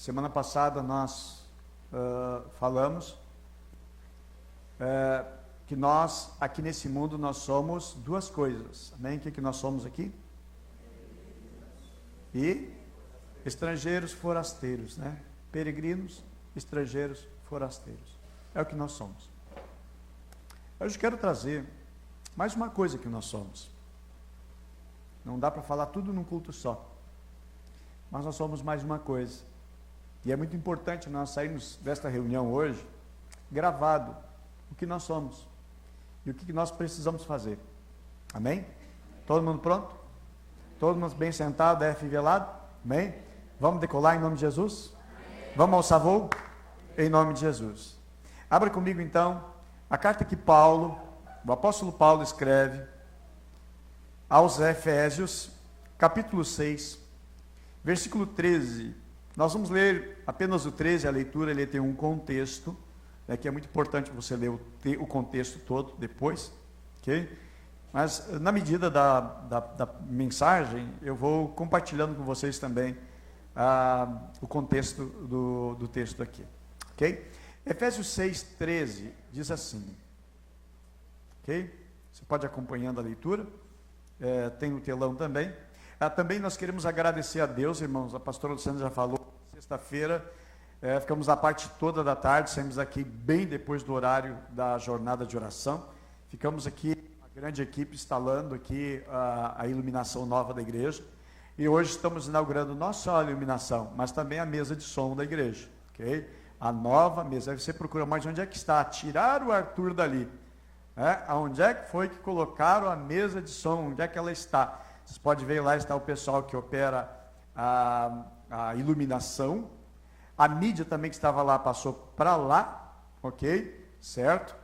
Semana passada nós falamos que nós, aqui nesse mundo, nós somos duas coisas. Amém? O que nós somos aqui? E estrangeiros, forasteiros, né? Peregrinos, estrangeiros, forasteiros. É o que nós somos. Hoje eu quero trazer mais uma coisa que nós somos. Não dá para falar tudo num culto só. Mas nós somos mais uma coisa. E é muito importante nós sairmos desta reunião hoje gravado o que nós somos e o que nós precisamos fazer. Amém? Todo mundo pronto? Todo mundo bem sentado, fivelado? Amém? Vamos decolar em nome de Jesus? Amém. Vamos ao savou? Em nome de Jesus. Abra comigo então a carta que o apóstolo Paulo escreve aos Efésios, capítulo 6, versículo 13. Nós vamos ler apenas o 13, a leitura, ele tem um contexto, né, que é muito importante você ler o contexto todo depois, ok? Mas na medida da mensagem, eu vou compartilhando com vocês também o contexto do texto aqui, ok? Efésios 6, 13 diz assim, ok? Você pode ir acompanhando a leitura, tem no telão também. Também nós queremos agradecer a Deus, irmãos, a pastora Luciana já falou, sexta-feira, ficamos a parte toda da tarde, saímos aqui bem depois do horário da jornada de oração, ficamos aqui, uma grande equipe instalando aqui a iluminação nova da igreja, e hoje estamos inaugurando não só a iluminação, mas também a mesa de som da igreja, ok? A nova mesa, aí você procura mais onde é que está, tiraram o Arthur dali, onde é que foi que colocaram a mesa de som, onde é que ela está? Vocês podem ver lá, está o pessoal que opera a iluminação, a mídia também que estava lá passou para lá, ok? Certo?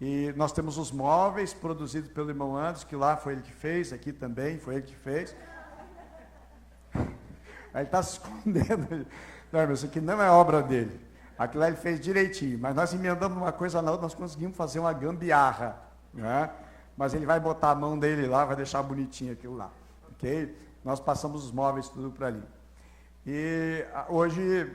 E nós temos os móveis produzidos pelo irmão Anderson, que lá foi ele que fez, aqui também foi ele que fez. Aí ele está se escondendo. Não, isso aqui não é obra dele. Aquilo lá ele fez direitinho, mas nós emendamos uma coisa na outra, nós conseguimos fazer uma gambiarra, né? Mas ele vai botar a mão dele lá, vai deixar bonitinho aquilo lá, ok? Nós passamos os móveis tudo para ali. E hoje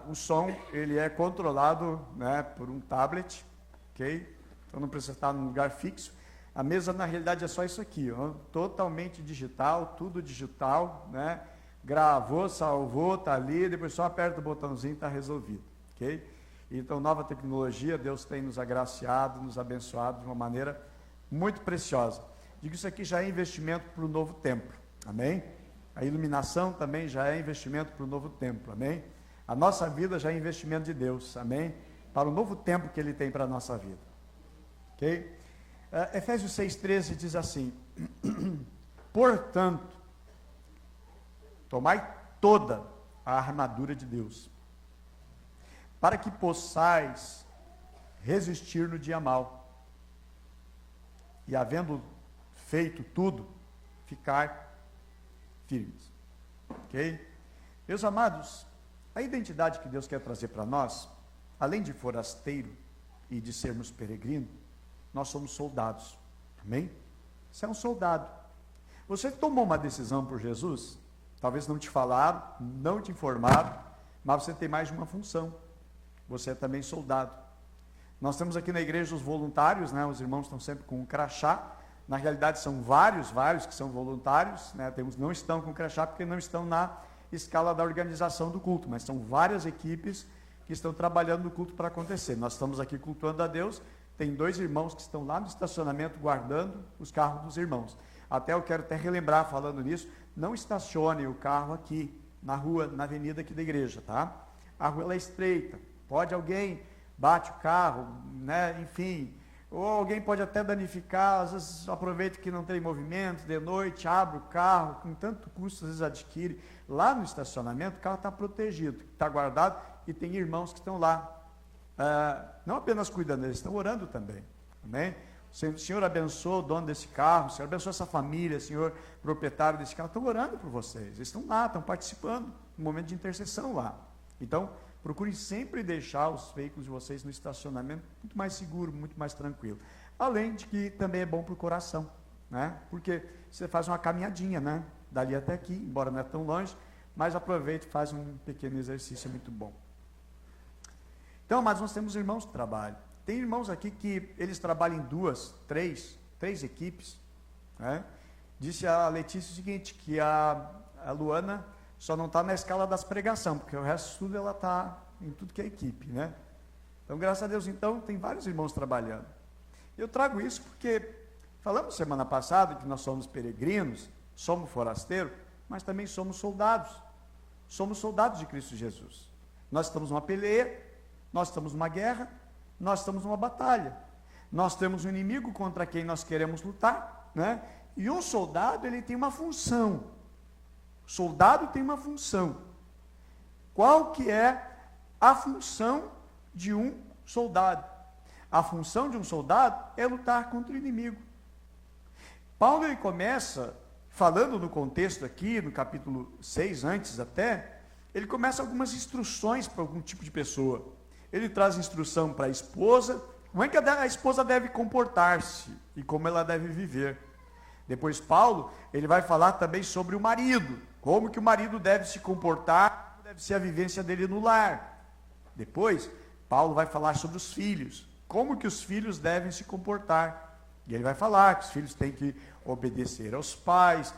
o som ele é controlado, né, por um tablet, ok? Então não precisa estar num lugar fixo. A mesa na realidade é só isso aqui, ó, totalmente digital, tudo digital, né? Gravou, salvou, está ali, depois só aperta o botãozinho e está resolvido, ok? Então nova tecnologia, Deus tem nos agraciado, nos abençoado de uma maneira muito preciosa. Digo, isso aqui já é investimento para o novo templo, amém? A iluminação também já é investimento para o novo templo, amém? A nossa vida já é investimento de Deus, amém? Para o novo tempo que Ele tem para a nossa vida, ok? Efésios 6,13 diz assim, portanto, tomai toda a armadura de Deus, para que possais resistir no dia mau, e havendo feito tudo, ficar firmes, ok? Meus amados, a identidade que Deus quer trazer para nós, além de forasteiro e de sermos peregrinos, nós somos soldados, amém? Você é um soldado. Você tomou uma decisão por Jesus, talvez não te falaram, não te informaram, mas você tem mais de uma função, você é também soldado. Nós temos aqui na igreja os voluntários, né? Os irmãos estão sempre com um crachá, na realidade são vários que são voluntários, né? Não estão com crachá porque não estão na escala da organização do culto, mas são várias equipes que estão trabalhando no culto para acontecer. Nós estamos aqui cultuando a Deus, tem 2 irmãos que estão lá no estacionamento guardando os carros dos irmãos. Eu quero relembrar falando nisso, não estacione o carro aqui, na rua, na avenida aqui da igreja, tá? A rua ela é estreita, pode alguém bate o carro, né? Enfim, ou alguém pode até danificar, às vezes aproveita que não tem movimento, de noite, abre o carro, com tanto custo, às vezes adquire. Lá no estacionamento, o carro está protegido, está guardado, e tem irmãos que estão lá, não apenas cuidando, eles estão orando também, amém? O Senhor abençoa o dono desse carro, o Senhor abençoa essa família, o Senhor proprietário desse carro, estão orando por vocês, eles estão lá, estão participando no momento de intercessão lá. Então, procurem sempre deixar os veículos de vocês no estacionamento muito mais seguro, muito mais tranquilo. Além de que também é bom para o coração, né? Porque você faz uma caminhadinha, né? Dali até aqui, embora não é tão longe, mas aproveita e faz um pequeno exercício, é muito bom. Então, mas nós temos irmãos que trabalham. Tem irmãos aqui que eles trabalham em duas, três equipes, né? Disse a Letícia o seguinte, que a Luana só não está na escala das pregação, porque o resto tudo ela está em tudo que é equipe, né? Então, graças a Deus, então, tem vários irmãos trabalhando. Eu trago isso porque falamos semana passada que nós somos peregrinos, somos forasteiros, mas também somos soldados. Somos soldados de Cristo Jesus. Nós estamos numa peleia, nós estamos numa guerra, nós estamos numa batalha. Nós temos um inimigo contra quem nós queremos lutar, né? E um soldado, ele tem uma função. O soldado tem uma função. Qual que é a função de um soldado? A função de um soldado é lutar contra o inimigo. Paulo, ele começa, falando no contexto aqui, no capítulo 6, antes até, ele começa algumas instruções para algum tipo de pessoa. Ele traz instrução para a esposa, como é que a esposa deve comportar-se e como ela deve viver. Depois Paulo, ele vai falar também sobre o marido, como que o marido deve se comportar, deve ser a vivência dele no lar. Depois, Paulo vai falar sobre os filhos, como que os filhos devem se comportar. E ele vai falar que os filhos têm que obedecer aos pais,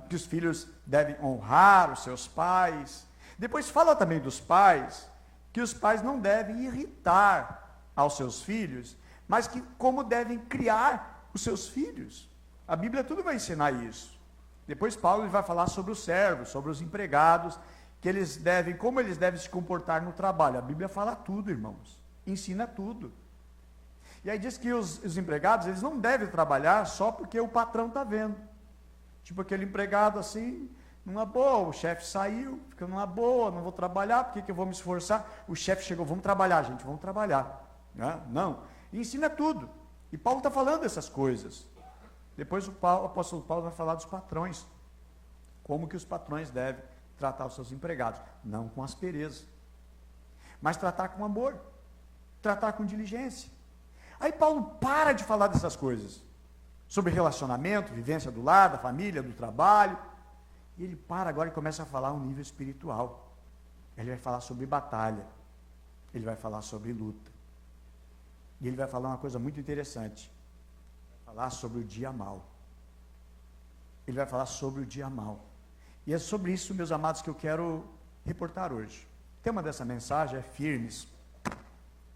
que os filhos devem honrar os seus pais. Depois fala também dos pais, que os pais não devem irritar aos seus filhos, mas que como devem criar os seus filhos. A Bíblia tudo vai ensinar isso. Depois Paulo vai falar sobre os servos, sobre os empregados, que eles devem, como eles devem se comportar no trabalho. A Bíblia fala tudo, irmãos. Ensina tudo. E aí diz que os empregados, eles não devem trabalhar só porque o patrão está vendo. Tipo aquele empregado assim, numa boa, o chefe saiu, fica numa boa, não vou trabalhar, por que eu vou me esforçar? O chefe chegou, vamos trabalhar, gente, vamos trabalhar. Não, ensina tudo. E Paulo está falando dessas coisas. Depois o apóstolo Paulo vai falar dos patrões. Como que os patrões devem tratar os seus empregados. Não com aspereza, mas tratar com amor, tratar com diligência. Aí Paulo para de falar dessas coisas, sobre relacionamento, vivência do lar, da família, do trabalho, e ele para agora e começa a falar a um nível espiritual. Ele vai falar sobre batalha, ele vai falar sobre luta, e ele vai falar uma coisa muito interessante, vai falar sobre o dia mau. Ele vai falar sobre o dia mau. E é sobre isso, meus amados, que eu quero reportar hoje. O tema dessa mensagem é firmes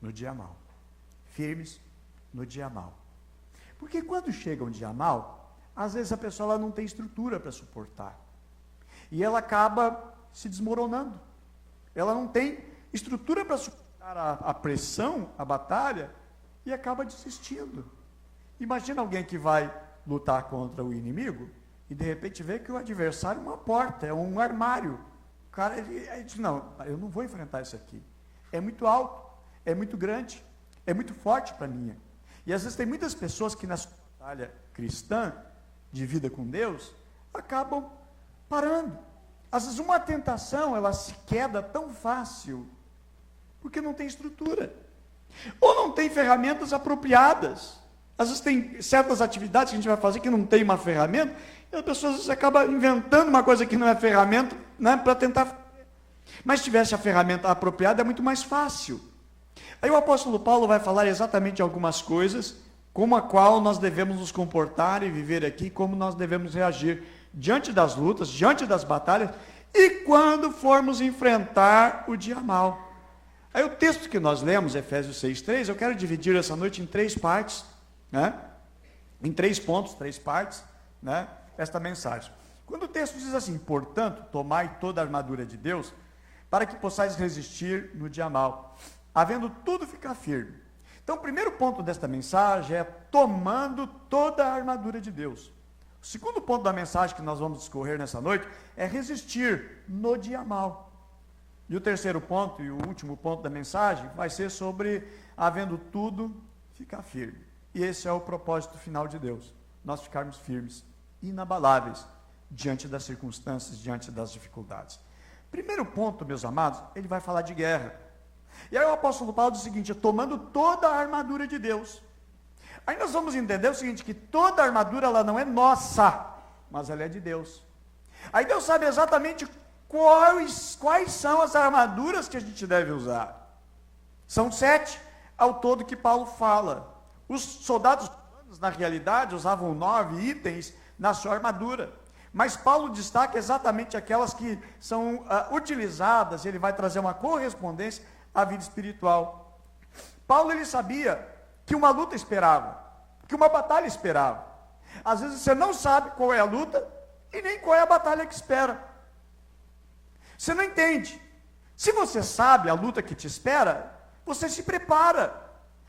no dia mau. Firmes no dia mau. Porque quando chega um dia mau, às vezes a pessoa ela não tem estrutura para suportar. E ela acaba se desmoronando. Ela não tem estrutura para suportar a pressão, a batalha, e acaba desistindo. Imagina alguém que vai lutar contra o inimigo, e de repente vê que o adversário é uma porta, é um armário. O cara, ele diz, não, eu não vou enfrentar isso aqui. É muito alto, é muito grande, é muito forte para mim. E às vezes tem muitas pessoas que na sua batalha cristã, de vida com Deus, acabam parando. Às vezes uma tentação, ela se queda tão fácil, porque não tem estrutura. Ou não tem ferramentas apropriadas. Às vezes tem certas atividades que a gente vai fazer que não tem uma ferramenta, e a pessoa às vezes acaba inventando uma coisa que não é ferramenta, né, para tentar fazer. Mas se tivesse a ferramenta apropriada, é muito mais fácil. Aí o apóstolo Paulo vai falar exatamente algumas coisas, como a qual nós devemos nos comportar e viver aqui, como nós devemos reagir diante das lutas, diante das batalhas, e quando formos enfrentar o dia mau. Aí o texto que nós lemos, Efésios 6:3, eu quero dividir essa noite em 3 partes, né? Em 3 pontos, 3 partes, né? Esta mensagem. Quando o texto diz assim, portanto, tomai toda a armadura de Deus, para que possais resistir no dia mau, havendo tudo ficar firme. Então, o primeiro ponto desta mensagem é tomando toda a armadura de Deus. O segundo ponto da mensagem que nós vamos discorrer nessa noite é resistir no dia mau. E o terceiro ponto e o último ponto da mensagem vai ser sobre havendo tudo ficar firme. E esse é o propósito final de Deus, nós ficarmos firmes, inabaláveis, diante das circunstâncias, diante das dificuldades. Primeiro ponto, meus amados, ele vai falar de guerra. E aí o apóstolo Paulo diz o seguinte, tomando toda a armadura de Deus. Aí nós vamos entender o seguinte, que toda a armadura ela não é nossa, mas ela é de Deus. Aí Deus sabe exatamente quais são as armaduras que a gente deve usar. São 7 ao todo que Paulo fala. Os soldados romanos, na realidade, usavam 9 itens na sua armadura. Mas Paulo destaca exatamente aquelas que são utilizadas, ele vai trazer uma correspondência à vida espiritual. Paulo, ele sabia que uma luta esperava, que uma batalha esperava. Às vezes você não sabe qual é a luta e nem qual é a batalha que espera. Você não entende. Se você sabe a luta que te espera, você se prepara.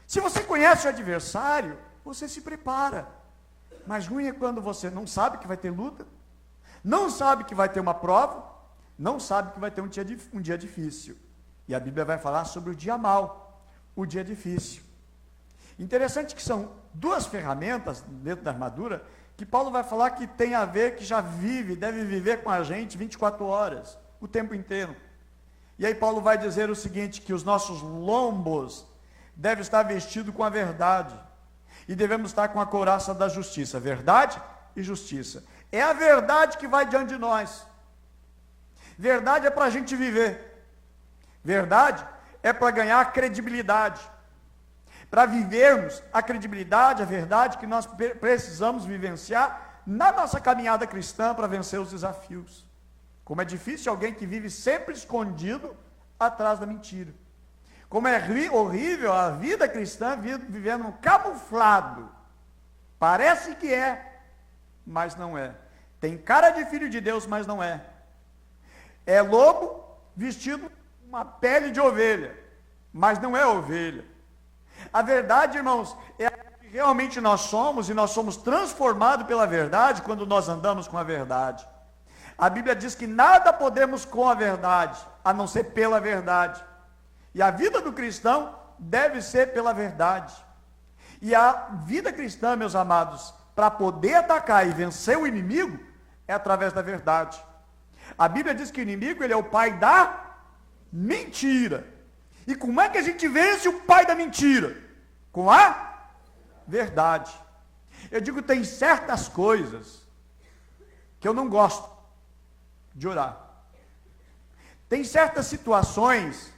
Se você conhece o adversário, você se prepara. Mas ruim é quando você não sabe que vai ter luta, não sabe que vai ter uma prova, não sabe que vai ter um dia difícil. E a Bíblia vai falar sobre o dia mau, o dia difícil. Interessante que são 2 ferramentas dentro da armadura, que Paulo vai falar que tem a ver, que já deve viver com a gente 24 horas, o tempo inteiro. E aí Paulo vai dizer o seguinte, que os nossos lombos devem estar vestidos com a verdade, e devemos estar com a couraça da justiça, verdade e justiça. É a verdade que vai diante de nós. Verdade é para a gente viver. Verdade é para ganhar credibilidade. Para vivermos a credibilidade, a verdade que nós precisamos vivenciar na nossa caminhada cristã para vencer os desafios. Como é difícil alguém que vive sempre escondido atrás da mentira. Como é horrível a vida cristã vivendo camuflado. Parece que é, mas não é. Tem cara de filho de Deus, mas não é. É lobo vestido uma pele de ovelha, mas não é ovelha. A verdade, irmãos, é a que realmente nós somos, e nós somos transformados pela verdade quando nós andamos com a verdade. A Bíblia diz que nada podemos com a verdade, a não ser pela verdade. E a vida do cristão deve ser pela verdade. E a vida cristã, meus amados, para poder atacar e vencer o inimigo, é através da verdade. A Bíblia diz que o inimigo, ele é o pai da mentira. E como é que a gente vence o pai da mentira? Com a verdade. Eu digo, tem certas coisas que eu não gosto de orar. Tem certas situações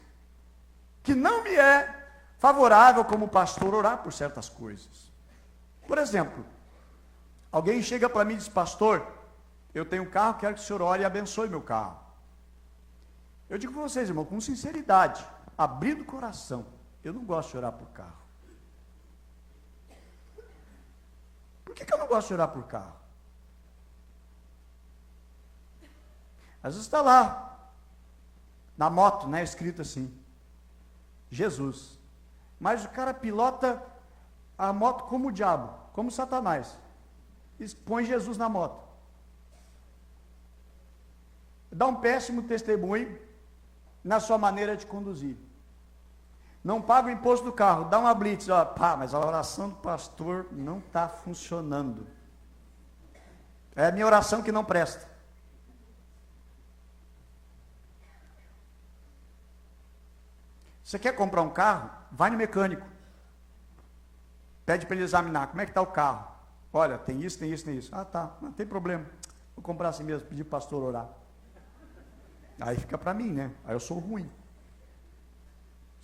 que não me é favorável como pastor orar por certas coisas. Por exemplo, alguém chega para mim e diz, pastor, eu tenho um carro, quero que o senhor ore e abençoe meu carro. Eu digo para vocês, irmão, com sinceridade, abrindo o coração, eu não gosto de orar por carro. Por que eu não gosto de orar por carro? Às vezes está lá, na moto, né, escrito assim, Jesus. Mas o cara pilota a moto como o diabo, como Satanás. E põe Jesus na moto. Dá um péssimo testemunho na sua maneira de conduzir. Não paga o imposto do carro, dá uma blitz, ó, pá, mas a oração do pastor não está funcionando. É a minha oração que não presta. Você quer comprar um carro? Vai no mecânico. Pede para ele examinar. Como é que está o carro? Olha, tem isso, tem isso, tem isso. Ah, tá, não tem problema. Vou comprar assim mesmo, pedir para o pastor orar. Aí fica para mim, né? Aí eu sou ruim.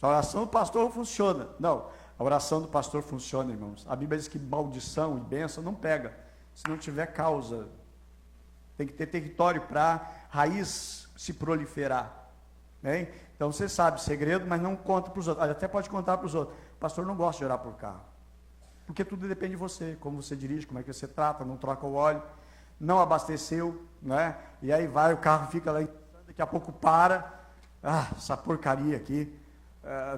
A oração do pastor não funciona. Não, a oração do pastor funciona, irmãos. A Bíblia diz que maldição e bênção não pega, se não tiver causa. Tem que ter território para raiz se proliferar. Hein? Então você sabe, segredo, mas não conta para os outros. Até pode contar para os outros. O pastor não gosta de orar por carro. Porque tudo depende de você, como você dirige, como é que você trata, não troca o óleo, não abasteceu, né? E aí vai, o carro fica lá, daqui a pouco para, essa porcaria aqui,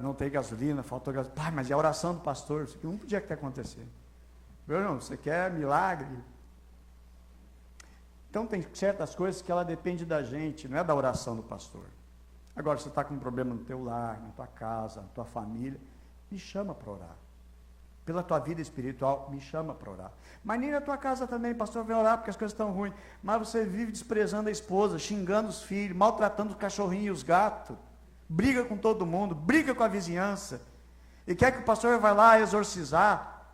não tem gasolina, faltou gasolina. Pai, mas é a oração do pastor, isso aqui não podia ter acontecido. Meu irmão, você quer milagre? Então tem certas coisas que ela depende da gente, não é da oração do pastor. Agora, você está com um problema no teu lar, na tua casa, na tua família, me chama para orar. Pela tua vida espiritual, me chama para orar. Mas nem na tua casa também, pastor, vem orar porque as coisas estão ruins. Mas você vive desprezando a esposa, xingando os filhos, maltratando os cachorrinhos e os gatos, briga com todo mundo, briga com a vizinhança, e quer que o pastor vá lá exorcizar.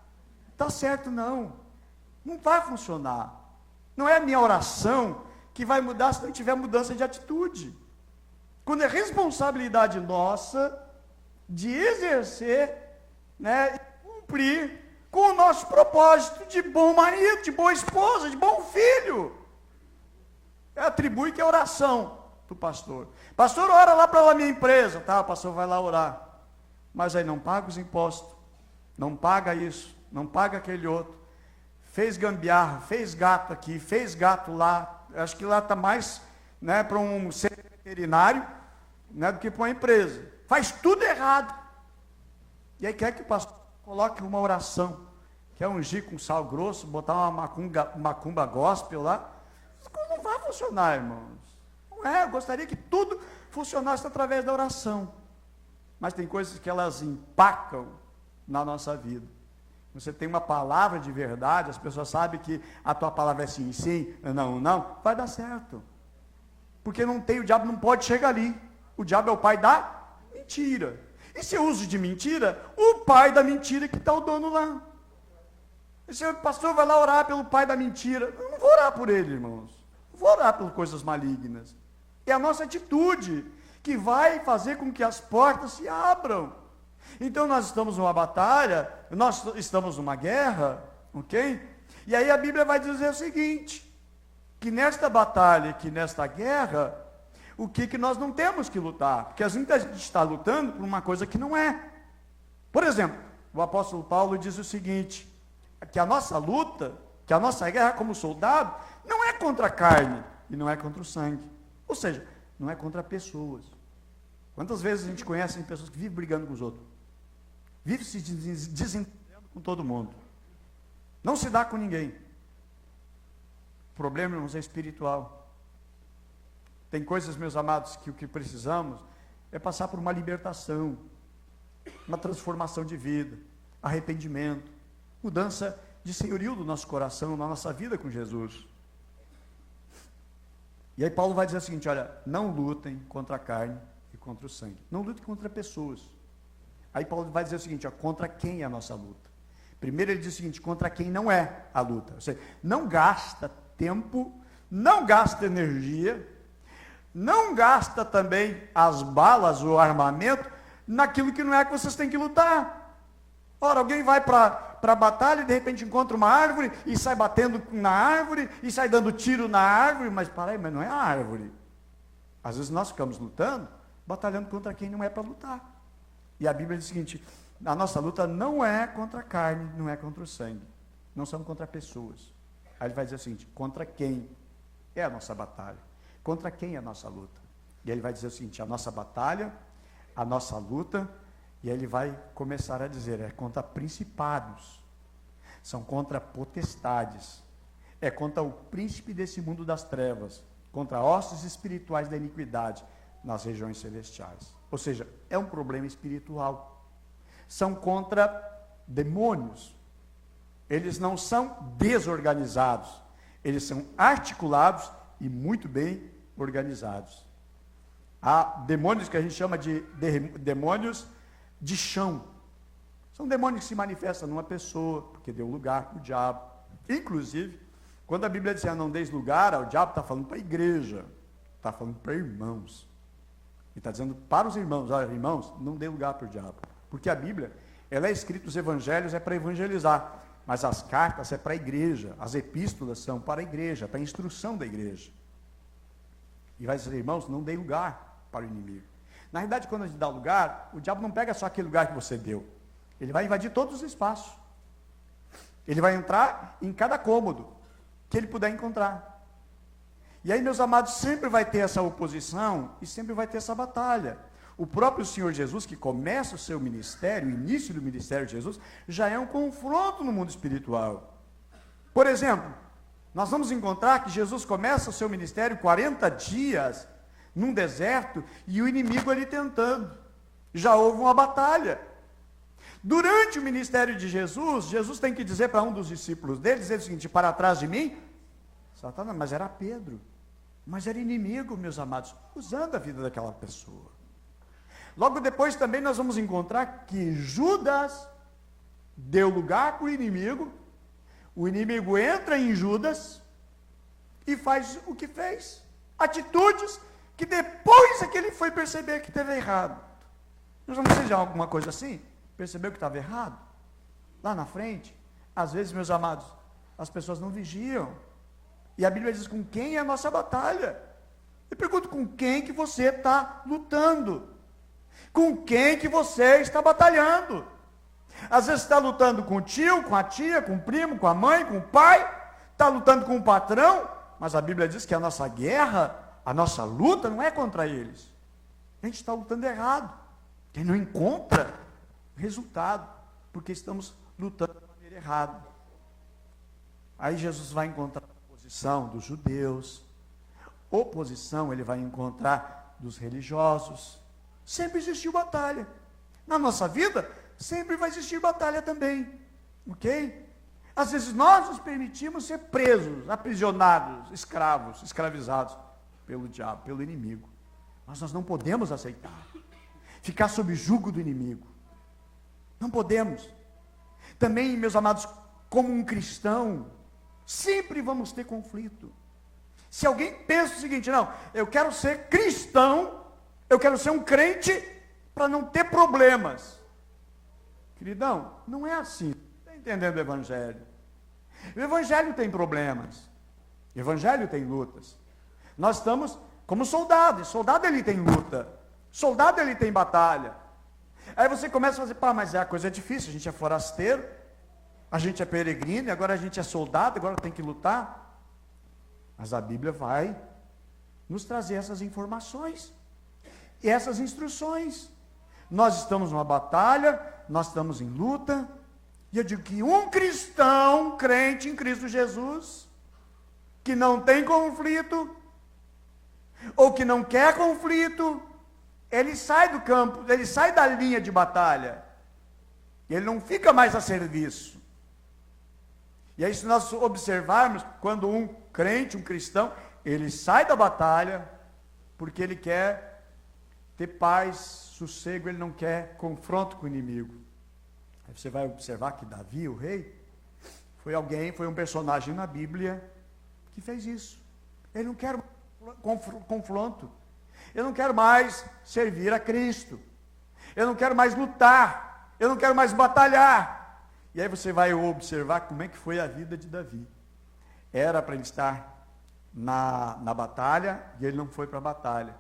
Está certo, não. Não vai funcionar. Não é a minha oração que vai mudar se não tiver mudança de atitude. Quando é responsabilidade nossa de exercer, né, cumprir com o nosso propósito de bom marido, de boa esposa, de bom filho. Atribui que é oração do pastor. Pastor, ora lá para a minha empresa. Tá, o pastor vai lá orar. Mas aí não paga os impostos, não paga isso, não paga aquele outro. Fez gambiarra, fez gato aqui, fez gato lá. Acho que lá está mais, né, para um centro veterinário, né, do que para uma empresa. Faz tudo errado. E aí quer que o pastor coloque uma oração, quer ungir com sal grosso, botar uma macumba gospel lá. Não vai funcionar, irmãos. Não é, eu gostaria que tudo funcionasse através da oração. Mas tem coisas que elas empacam na nossa vida. Você tem uma palavra de verdade, as pessoas sabem que a tua palavra é sim, sim, não, não, vai dar certo. Porque não tem, o diabo não pode chegar ali. O diabo é o pai da mentira. E se eu uso de mentira, o pai da mentira que está o dono lá. E se o pastor vai lá orar pelo pai da mentira, eu não vou orar por ele, irmãos. Não vou orar por coisas malignas. É a nossa atitude que vai fazer com que as portas se abram. Então nós estamos numa batalha, nós estamos numa guerra, ok? E aí a Bíblia vai dizer o seguinte, que nesta batalha, que nesta guerra, o que nós não temos que lutar? Porque a gente está lutando por uma coisa que não é. Por exemplo, o apóstolo Paulo diz o seguinte, que a nossa luta, que a nossa guerra como soldado, não é contra a carne e não é contra o sangue. Ou seja, não é contra pessoas. Quantas vezes a gente conhece pessoas que vivem brigando com os outros? Vive se desentendendo com todo mundo. Não se dá com ninguém. O problema, irmãos, é espiritual. Tem coisas, meus amados, que o que precisamos é passar por uma libertação, uma transformação de vida, arrependimento, mudança de senhorio do nosso coração, na nossa vida com Jesus. E aí Paulo vai dizer o seguinte, olha, não lutem contra a carne e contra o sangue. Não lutem contra pessoas. Aí Paulo vai dizer o seguinte, ó, contra quem é a nossa luta? Primeiro ele diz o seguinte, contra quem não é a luta. Ou seja, não gasta tempo, não gasta energia, não gasta também as balas, o armamento, naquilo que não é que vocês têm que lutar. Ora, alguém vai para a batalha e de repente encontra uma árvore e sai batendo na árvore e sai dando tiro na árvore, mas para aí, mas não é a árvore. Às vezes nós ficamos lutando, batalhando contra quem não é para lutar. E a Bíblia diz o seguinte, a nossa luta não é contra a carne, não é contra o sangue, não são contra pessoas. Aí ele vai dizer o seguinte, contra quem é a nossa batalha? Contra quem é a nossa luta? E ele vai dizer o seguinte, a nossa batalha, a nossa luta, e aí ele vai começar a dizer, é contra principados, são contra potestades, é contra o príncipe desse mundo das trevas, contra hostes espirituais da iniquidade nas regiões celestiais. Ou seja, é um problema espiritual. São contra demônios. Eles não são desorganizados, eles são articulados e muito bem organizados. Há demônios que a gente chama de demônios de chão. São demônios que se manifestam numa pessoa, porque deu lugar para o diabo. Inclusive, quando a Bíblia diz, não deis lugar ao diabo, está falando para a igreja, está falando para irmãos. E está dizendo para os irmãos, olha, irmãos, não dê lugar para o diabo. Porque a Bíblia, ela é escrita, os evangelhos é para evangelizar, mas as cartas é para a igreja, as epístolas são para a igreja, para a instrução da igreja. E vai dizer, irmãos, não dê lugar para o inimigo. Na realidade, quando a gente dá lugar, o diabo não pega só aquele lugar que você deu. Ele vai invadir todos os espaços. Ele vai entrar em cada cômodo que ele puder encontrar. E aí, meus amados, sempre vai ter essa oposição e sempre vai ter essa batalha. O próprio Senhor Jesus, que começa o seu ministério, o início do ministério de Jesus, já é um confronto no mundo espiritual. Por exemplo, nós vamos encontrar que Jesus começa o seu ministério 40 dias num deserto e o inimigo ali tentando. Já houve uma batalha. Durante o ministério de Jesus, Jesus tem que dizer para um dos discípulos dele, dizer o seguinte, para trás de mim, Satanás, mas era Pedro, mas era inimigo, meus amados, usando a vida daquela pessoa. Logo depois também nós vamos encontrar que Judas deu lugar para o inimigo entra em Judas, e faz o que fez. Atitudes que depois é que ele foi perceber que esteve errado. Nós vamos fazer alguma coisa assim? Percebeu que estava errado? Lá na frente, às vezes, meus amados, as pessoas não vigiam. E a Bíblia diz com quem é a nossa batalha. Eu pergunto, com quem que você está lutando? Com quem que você está batalhando? Às vezes está lutando com o tio, com a tia, com o primo, com a mãe, com o pai, está lutando com o patrão, mas a Bíblia diz que a nossa guerra, a nossa luta não é contra eles. A gente está lutando errado. A gente não encontra resultado, porque estamos lutando de maneira errada. Aí Jesus vai encontrar a oposição dos judeus, oposição ele vai encontrar dos religiosos. Sempre existiu batalha. Na nossa vida, sempre vai existir batalha também. Ok? Às vezes nós nos permitimos ser presos, aprisionados, escravos, escravizados pelo diabo, pelo inimigo. Mas nós não podemos aceitar. Ficar sob jugo do inimigo. Não podemos. Também, meus amados, como um cristão, sempre vamos ter conflito. Se alguém pensa o seguinte, não, eu quero ser cristão, eu quero ser um crente para não ter problemas. Queridão, não é assim. Está entendendo o Evangelho? O Evangelho tem problemas. O Evangelho tem lutas. Nós estamos como soldados. Soldado ele tem luta. Soldado ele tem batalha. Aí você começa a fazer, pá, mas a coisa é difícil. A gente é forasteiro, a gente é peregrino, e agora a gente é soldado, agora tem que lutar. Mas a Bíblia vai nos trazer essas informações e essas instruções. Nós estamos numa batalha, nós estamos em luta, e eu digo que um cristão, crente em Cristo Jesus, que não tem conflito, ou que não quer conflito, ele sai do campo, ele sai da linha de batalha, ele não fica mais a serviço. E aí, se nós observarmos, quando um crente, um cristão, ele sai da batalha, porque ele quer ter paz, sossego, ele não quer confronto com o inimigo. Aí você vai observar que Davi, o rei, foi um personagem na Bíblia que fez isso. Ele não quer confronto. Eu não quero mais servir a Cristo. Eu não quero mais lutar. Eu não quero mais batalhar. E aí você vai observar como é que foi a vida de Davi. Era para ele estar na batalha, e ele não foi para a batalha.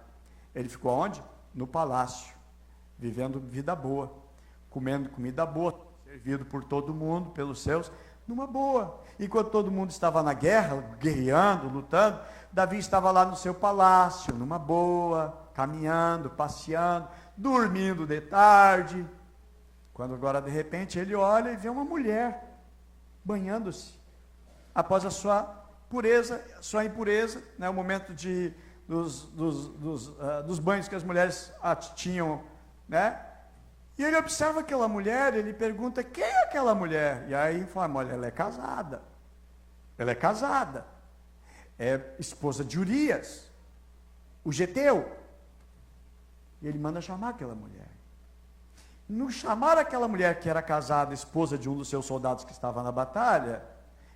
Ele ficou onde? No palácio, vivendo vida boa, comendo comida boa, servido por todo mundo, pelos seus, numa boa. Enquanto todo mundo estava na guerra, guerreando, lutando, Davi estava lá no seu palácio, numa boa, caminhando, passeando, dormindo de tarde. Quando agora, de repente, ele olha e vê uma mulher banhando-se, após a sua pureza, sua impureza, né, o momento dos banhos que as mulheres tinham, né? E ele observa aquela mulher, ele pergunta, quem é aquela mulher? E aí fala, olha, ela é casada. Ela é casada. É esposa de Urias, o geteu. E ele manda chamar aquela mulher. No chamar aquela mulher que era casada, esposa de um dos seus soldados que estava na batalha,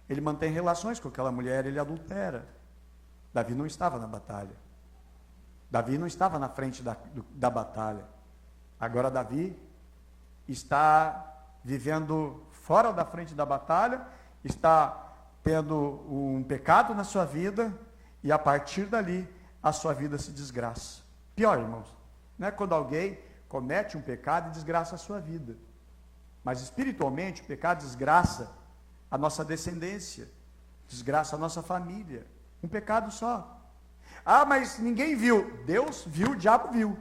ele mantém relações com aquela mulher, ele adultera. Davi não estava na batalha. Davi não estava na frente da batalha. Agora Davi está vivendo fora da frente da batalha, está tendo um pecado na sua vida, e a partir dali a sua vida se desgraça. Pior, irmãos, não é quando alguém comete um pecado e desgraça a sua vida. Mas espiritualmente o pecado desgraça a nossa descendência, desgraça a nossa família. Um pecado só. Ah, mas ninguém viu. Deus viu, o diabo viu.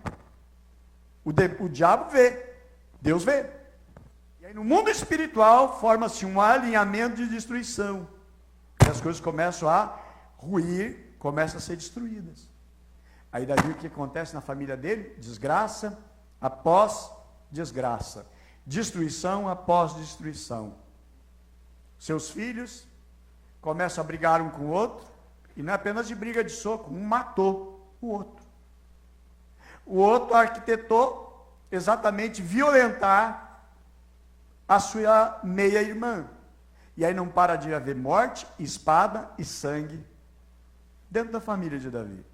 O diabo vê, Deus vê. E aí no mundo espiritual forma-se um alinhamento de destruição. E as coisas começam a ruir, começam a ser destruídas. Aí Davi, o que acontece na família dele? Desgraça após desgraça. Destruição após destruição. Seus filhos começam a brigar um com o outro, e não é apenas de briga de soco, um matou o outro. O outro arquitetou exatamente violentar a sua meia-irmã. E aí não para de haver morte, espada e sangue dentro da família de Davi.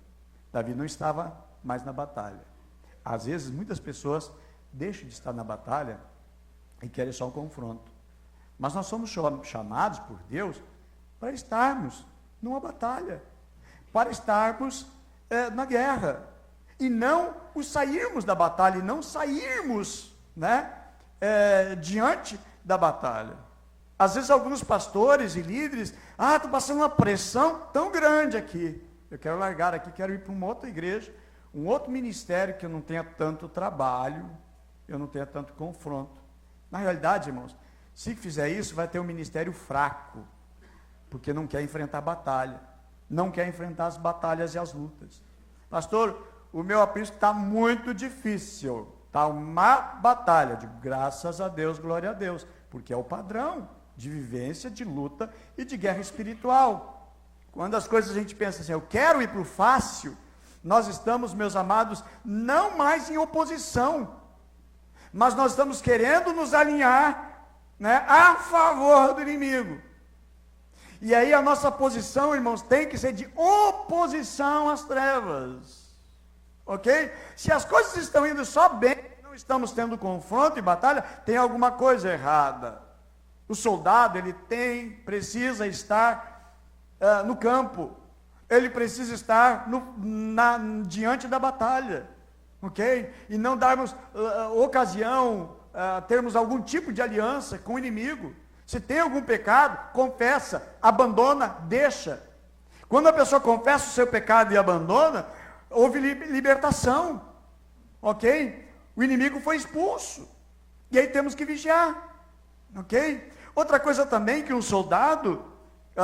Davi não estava mais na batalha. Às vezes, muitas pessoas deixam de estar na batalha e querem só um confronto. Mas nós somos chamados por Deus para estarmos numa batalha, para estarmos na guerra, e não sairmos da batalha, e não sairmos, né, diante da batalha. Às vezes alguns pastores e líderes, estou passando uma pressão tão grande aqui, eu quero largar aqui, quero ir para uma outra igreja, um outro ministério que eu não tenha tanto trabalho, eu não tenha tanto confronto. Na realidade, irmãos, se fizer isso, vai ter um ministério fraco, porque não quer enfrentar a batalha, não quer enfrentar as batalhas e as lutas. Pastor, o meu aprisco está muito difícil, está uma batalha. Eu digo, graças a Deus, glória a Deus, porque é o padrão de vivência, de luta e de guerra espiritual. Quando as coisas a gente pensa assim, eu quero ir para o fácil, nós estamos, meus amados, não mais em oposição, mas nós estamos querendo nos alinhar, né, a favor do inimigo. E aí a nossa posição, irmãos, tem que ser de oposição às trevas. Ok? Se as coisas estão indo só bem, não estamos tendo confronto e batalha, tem alguma coisa errada. O soldado, ele precisa estar no campo, ele precisa estar diante da batalha, ok? E não darmos ocasião, termos algum tipo de aliança com o inimigo. Se tem algum pecado, confessa, abandona, deixa. Quando a pessoa confessa o seu pecado e abandona, houve libertação, ok? O inimigo foi expulso, e aí temos que vigiar, ok? Outra coisa também, que um soldado,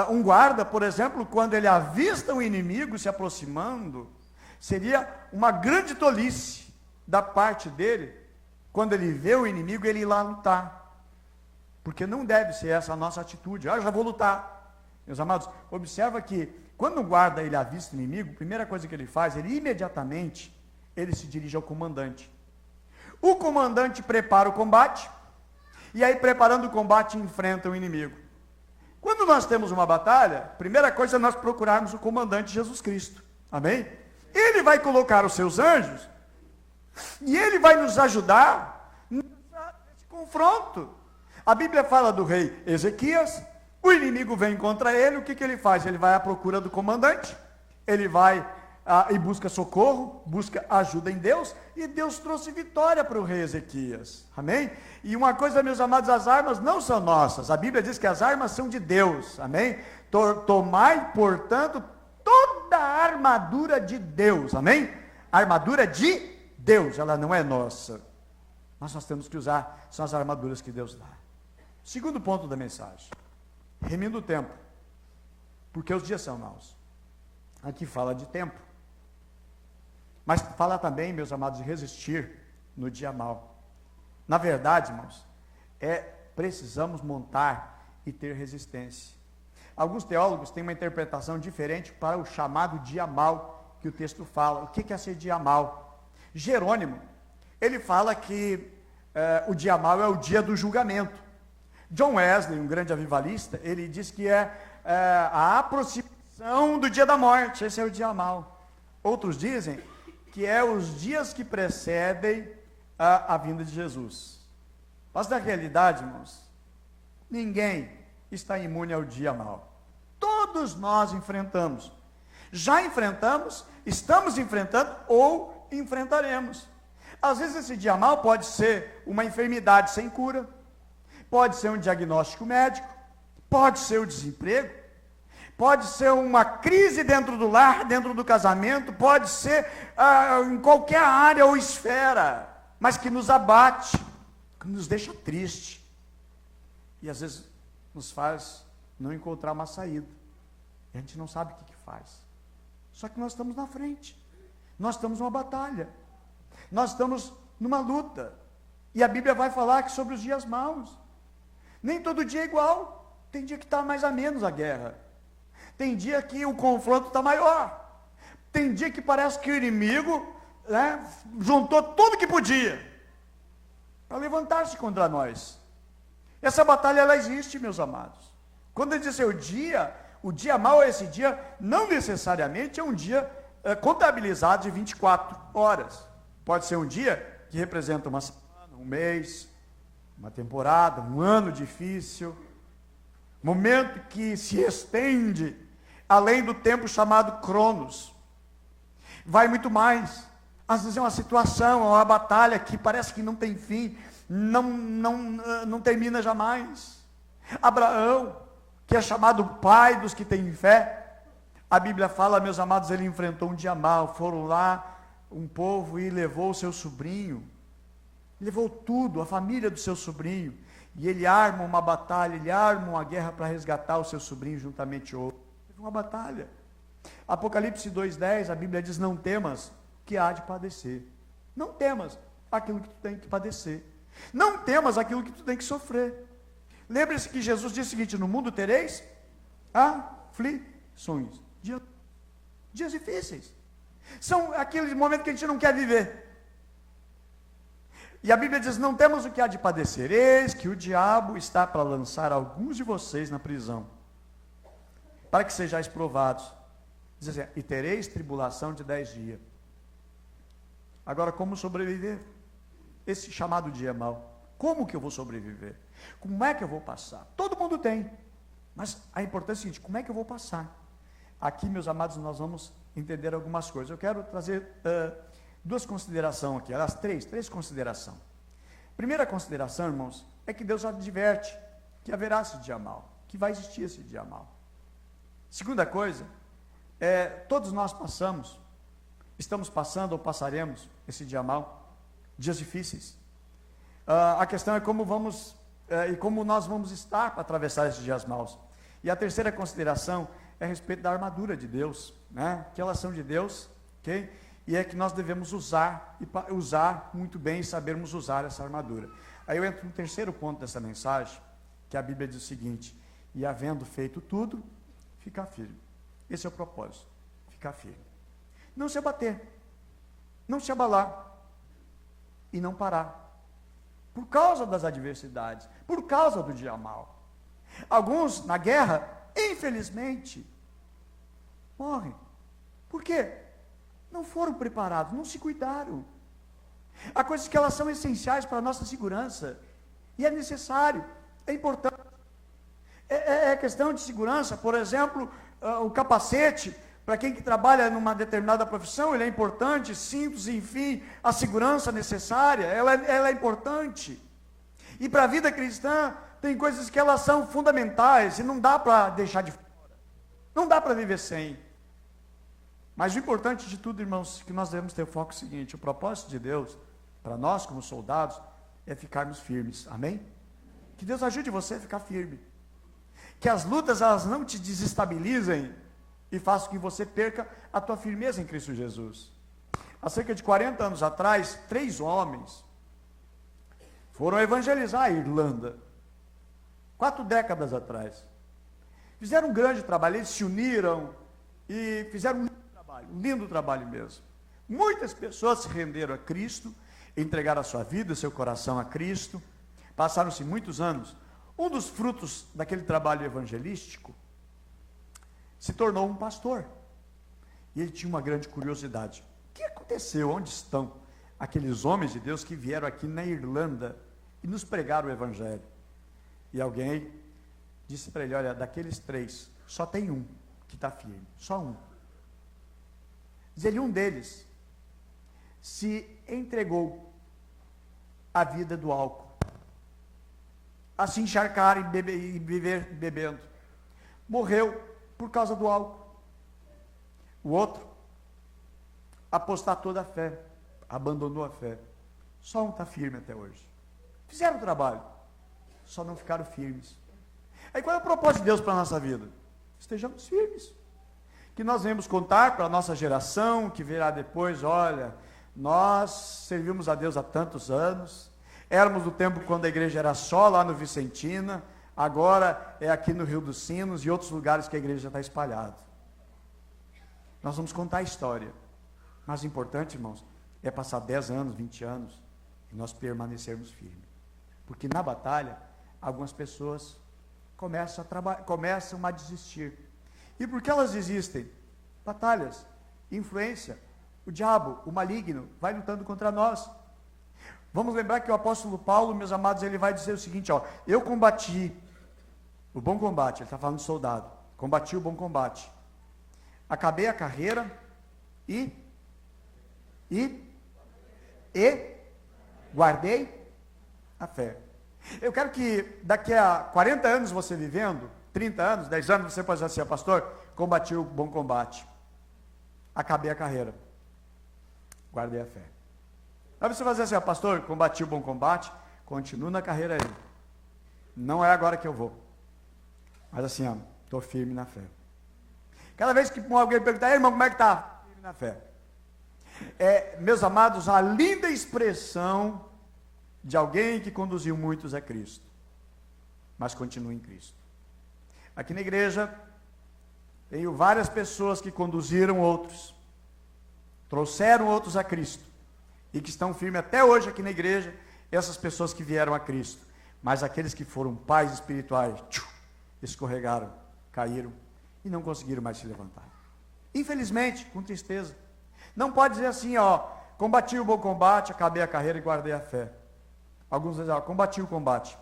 um guarda, por exemplo, quando ele avista um inimigo se aproximando, seria uma grande tolice da parte dele, quando ele vê o inimigo, ele ir lá lutar, porque não deve ser essa a nossa atitude. Eu já vou lutar. Meus amados, observa que quando o guarda ele avista o inimigo, a primeira coisa que ele faz, ele imediatamente se dirige ao comandante. O comandante prepara o combate, e aí preparando o combate enfrenta o inimigo. Quando nós temos uma batalha, a primeira coisa é nós procurarmos o comandante Jesus Cristo. Amém? Ele vai colocar os seus anjos, e ele vai nos ajudar nesse confronto. A Bíblia fala do rei Ezequias, o inimigo vem contra ele, o que ele faz? Ele vai à procura do comandante, ele vai e busca socorro, busca ajuda em Deus, e Deus trouxe vitória para o rei Ezequias, amém? E uma coisa, meus amados, as armas não são nossas, a Bíblia diz que as armas são de Deus, amém? Tomai, portanto, toda a armadura de Deus, amém? A armadura de Deus, ela não é nossa, mas nós temos que usar, são as armaduras que Deus dá. Segundo ponto da mensagem, remindo o tempo, porque os dias são maus. Aqui fala de tempo, mas fala também, meus amados, de resistir no dia mau. Na verdade, irmãos, precisamos montar e ter resistência. Alguns teólogos têm uma interpretação diferente para o chamado dia mau que o texto fala. O que é ser dia mau? Jerônimo, ele fala que o dia mau é o dia do julgamento. John Wesley, um grande avivalista, ele diz que a aproximação do dia da morte, esse é o dia mau. Outros dizem que é os dias que precedem a vinda de Jesus. Mas na realidade, irmãos, ninguém está imune ao dia mau. Todos nós enfrentamos. Já enfrentamos, estamos enfrentando ou enfrentaremos. Às vezes esse dia mau pode ser uma enfermidade sem cura, pode ser um diagnóstico médico, pode ser o desemprego, pode ser uma crise dentro do lar, dentro do casamento, pode ser em qualquer área ou esfera, mas que nos abate, que nos deixa triste, e às vezes nos faz não encontrar uma saída, e a gente não sabe o que faz. Só que nós estamos na frente, nós estamos numa batalha, nós estamos numa luta, e a Bíblia vai falar sobre os dias maus. Nem todo dia é igual. Tem dia que está mais a menos a guerra. Tem dia que o confronto está maior. Tem dia que parece que o inimigo, né, juntou tudo que podia para levantar-se contra nós. Essa batalha, ela existe, meus amados. Quando ele diz o dia o dia mau, esse dia, não necessariamente é um dia contabilizado de 24 horas. Pode ser um dia que representa uma semana, um mês, uma temporada, um ano difícil, momento que se estende além do tempo chamado Cronos. Vai muito mais. Às vezes é uma situação, é uma batalha que parece que não tem fim, não termina jamais. Abraão, que é chamado pai dos que têm fé, a Bíblia fala, meus amados, ele enfrentou um dia mau. Foram lá um povo e levou o seu sobrinho, levou tudo, a família do seu sobrinho, e ele arma uma batalha, ele arma uma guerra para resgatar o seu sobrinho juntamente outro. Teve uma batalha. Apocalipse 2:10, a Bíblia diz, não temas que há de padecer. Não temas aquilo que tu tem que padecer. Não temas aquilo que tu tem que sofrer. Lembre-se que Jesus disse o seguinte, no mundo tereis aflições. Dias difíceis. São aqueles momentos que a gente não quer viver. E a Bíblia diz, não temos o que há de padecer. Eis que o diabo está para lançar alguns de vocês na prisão, para que sejais provados. Diz assim, e tereis tribulação de 10 dias. Agora, como sobreviver? Esse chamado dia mau. Como que eu vou sobreviver? Como é que eu vou passar? Todo mundo tem. Mas a importância é a seguinte, como é que eu vou passar? Aqui, meus amados, nós vamos entender algumas coisas. Eu quero trazer duas considerações aqui, aliás, três considerações. Primeira consideração, irmãos, é que Deus adverte que haverá esse dia mau, que vai existir esse dia mau. Segunda coisa, todos nós estamos passando ou passaremos esse dia mau, dias difíceis. A questão é como vamos, e como nós vamos estar para atravessar esses dias maus. E a terceira consideração é a respeito da armadura de Deus, né? Que elas são de Deus, ok? E é que nós devemos usar muito bem e sabermos usar essa armadura. Aí eu entro no terceiro ponto dessa mensagem, que a Bíblia diz o seguinte, e havendo feito tudo, ficar firme. Esse é o propósito, ficar firme. Não se abater, não se abalar e não parar. Por causa das adversidades, por causa do dia mau. Alguns, na guerra, infelizmente, morrem. Por quê? Não foram preparados, não se cuidaram. Há coisas que elas são essenciais para a nossa segurança. E é necessário, é importante. É questão de segurança, por exemplo, o capacete, para quem que trabalha numa determinada profissão, ele é importante, cintos, enfim, a segurança necessária, ela é importante. E para a vida cristã, tem coisas que elas são fundamentais, e não dá para deixar de fora. Não dá para viver sem. Mas o importante de tudo, irmãos, que nós devemos ter o foco seguinte, o propósito de Deus, para nós como soldados, é ficarmos firmes, amém? Que Deus ajude você a ficar firme. Que as lutas, elas não te desestabilizem, e façam que você perca a tua firmeza em Cristo Jesus. Há cerca de 40 anos atrás, 3 homens foram evangelizar a Irlanda. 4 décadas atrás. Fizeram um grande trabalho, eles se uniram e fizeram um lindo trabalho mesmo. Muitas pessoas se renderam a Cristo, entregaram a sua vida, seu coração a Cristo. Passaram-se muitos anos. Um dos frutos daquele trabalho evangelístico se tornou um pastor. E ele tinha uma grande curiosidade. O que aconteceu? Onde estão aqueles homens de Deus que vieram aqui na Irlanda e nos pregaram o evangelho? E alguém disse para ele, olha, daqueles 3, só tem um que está firme. Só um. Diz ele, um deles se entregou à vida do álcool. A se encharcar e viver bebendo. Morreu por causa do álcool. O outro apostatou da fé, abandonou a fé. Só um está firme até hoje. Fizeram o trabalho, só não ficaram firmes. Aí qual é o propósito de Deus para a nossa vida? Estejamos firmes. Que nós venhamos contar para a nossa geração, que virá depois, olha, nós servimos a Deus há tantos anos, éramos do tempo quando a igreja era só lá no Vicentina, agora é aqui no Rio dos Sinos e outros lugares que a igreja está espalhada. Nós vamos contar a história. Mas o importante, irmãos, é passar 10 anos, 20 anos e nós permanecermos firmes. Porque na batalha, algumas pessoas começam a desistir. E por que elas existem? Batalhas, influência, o diabo, o maligno, vai lutando contra nós. Vamos lembrar que o apóstolo Paulo, meus amados, ele vai dizer o seguinte, ó, eu combati o bom combate, ele está falando de soldado, combati o bom combate, acabei a carreira e guardei a fé. Eu quero que daqui a 40 anos você vivendo, 30 anos, 10 anos, você pode dizer assim, pastor, combati o bom combate, acabei a carreira, guardei a fé. Aí você vai dizer assim, pastor, combati o bom combate, continuo na carreira aí. Não é agora que eu vou. Mas assim, estou firme na fé. Cada vez que alguém perguntar, irmão, como é que está? Firme na fé. Meus amados, a linda expressão de alguém que conduziu muitos a Cristo, mas continua em Cristo. Aqui na igreja, tenho várias pessoas que conduziram outros, trouxeram outros a Cristo, e que estão firmes até hoje aqui na igreja, essas pessoas que vieram a Cristo. Mas aqueles que foram pais espirituais, escorregaram, caíram, e não conseguiram mais se levantar. Infelizmente, com tristeza. Não pode dizer assim, combati o bom combate, acabei a carreira e guardei a fé. Alguns dizem, combati o combate,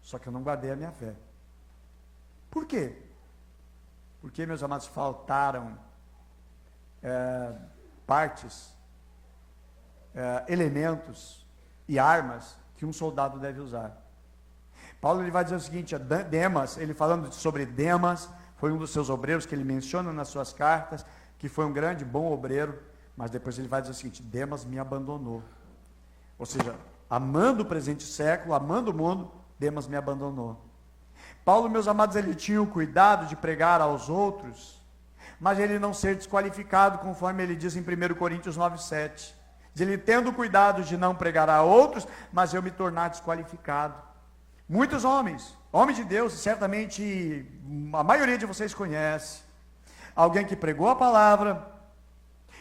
só que eu não guardei a minha fé. Por quê? Porque, meus amados, faltaram partes, elementos e armas que um soldado deve usar. Paulo ele vai dizer o seguinte, Demas, ele falando sobre Demas, foi um dos seus obreiros que ele menciona nas suas cartas, que foi um grande, bom obreiro, mas depois ele vai dizer o seguinte, Demas me abandonou. Ou seja, amando o presente século, amando o mundo, Demas me abandonou. Paulo, meus amados, ele tinha o cuidado de pregar aos outros, mas ele não ser desqualificado, conforme ele diz em 1 Coríntios 9:7. Ele tendo cuidado de não pregar a outros, mas eu me tornar desqualificado. Muitos homens de Deus, certamente a maioria de vocês conhece, alguém que pregou a palavra,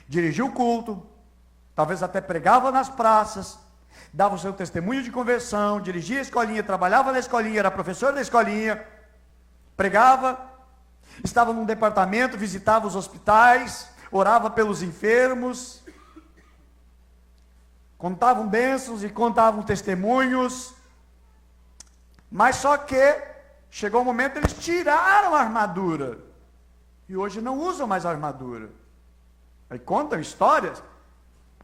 dirigiu o culto, talvez até pregava nas praças, dava o seu testemunho de conversão, dirigia a escolinha, trabalhava na escolinha, era professor da escolinha, pregava, estava num departamento, visitava os hospitais, orava pelos enfermos, contavam bênçãos e contavam testemunhos, mas só que chegou um momento eles tiraram a armadura e hoje não usam mais a armadura. Aí contam histórias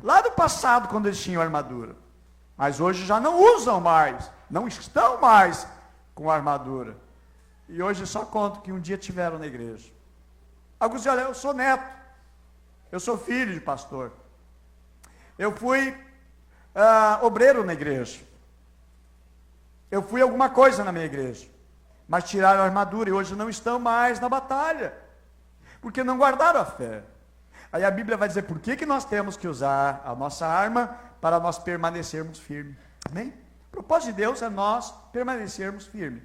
lá do passado quando eles tinham armadura, mas hoje já não usam mais, não estão mais com a armadura, e hoje só contam que um dia tiveram na igreja. Alguns dizem, olha, eu sou neto, eu sou filho de pastor, eu fui obreiro na igreja, eu fui alguma coisa na minha igreja, mas tiraram a armadura e hoje não estão mais na batalha, porque não guardaram a fé. Aí a Bíblia vai dizer por que nós temos que usar a nossa arma para nós permanecermos firmes. Amém? O propósito de Deus é nós permanecermos firmes.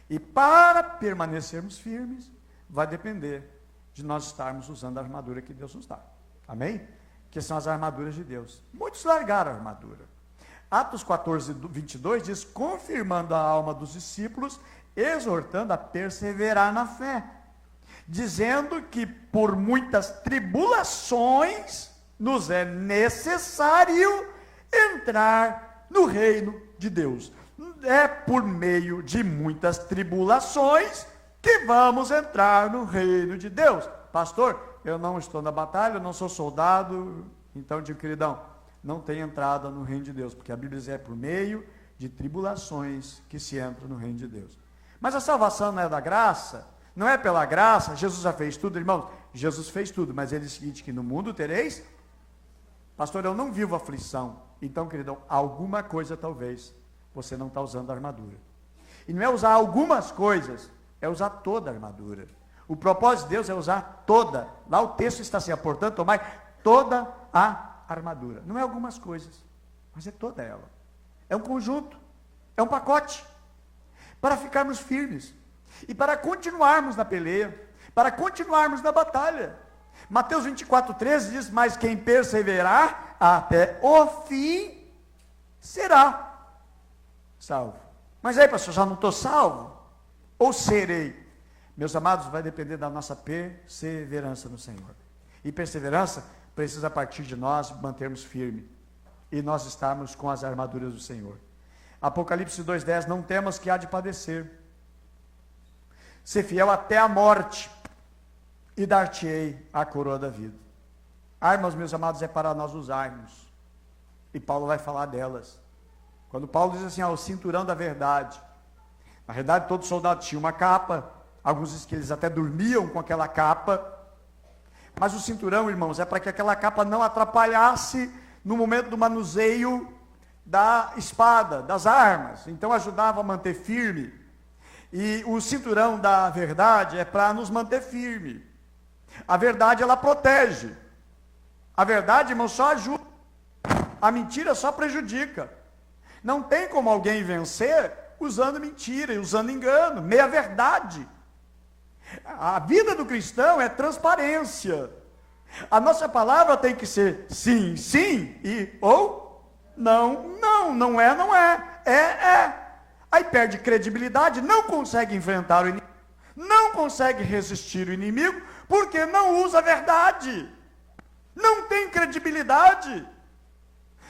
E para permanecermos firmes, vai depender de nós estarmos usando a armadura que Deus nos dá. Amém? Que são as armaduras de Deus. Muitos largaram a armadura. Atos 14:22 diz, confirmando a alma dos discípulos, exortando a perseverar na fé, dizendo que por muitas tribulações nos é necessário entrar no reino de Deus. É por meio de muitas tribulações que vamos entrar no reino de Deus. Pastor, eu não estou na batalha, eu não sou soldado, então digo, queridão, não tem entrada no reino de Deus, porque a Bíblia diz é por meio de tribulações que se entra no reino de Deus. Mas a salvação não é da graça, não é pela graça, Jesus já fez tudo, irmãos, Jesus fez tudo, mas ele diz que no mundo tereis, pastor, eu não vivo aflição, então, queridão, alguma coisa talvez você não está usando a armadura. E não é usar algumas coisas, é usar toda a armadura. O propósito de Deus é usar toda, lá o texto está assim, portanto, tomai toda a armadura. Não é algumas coisas, mas é toda ela. É um conjunto, é um pacote, para ficarmos firmes, e para continuarmos na peleia, para continuarmos na batalha. Mateus 24:13 diz, mas quem perseverar até o fim, será salvo. Mas aí, pastor, já não estou salvo? Ou serei? Meus amados, vai depender da nossa perseverança no Senhor. E perseverança precisa partir de nós mantermos firme e nós estarmos com as armaduras do Senhor. Apocalipse 2:10, não temas que há de padecer. Ser fiel até a morte e dar-te-ei a coroa da vida. Armas, meus amados, é para nós usarmos. E Paulo vai falar delas. Quando Paulo diz assim, o cinturão da verdade. Na verdade, todo soldado tinha uma capa. Alguns dizem que eles até dormiam com aquela capa. Mas o cinturão, irmãos, é para que aquela capa não atrapalhasse no momento do manuseio da espada, das armas. Então ajudava a manter firme. E o cinturão da verdade é para nos manter firme. A verdade, ela protege. A verdade, irmão, só ajuda. A mentira só prejudica. Não tem como alguém vencer usando mentira e usando engano, meia verdade. A vida do cristão é transparência. A nossa palavra tem que ser sim, sim, e ou não, não, não é, não é, é. Aí perde credibilidade, não consegue enfrentar o inimigo, não consegue resistir o inimigo, porque não usa a verdade. Não tem credibilidade.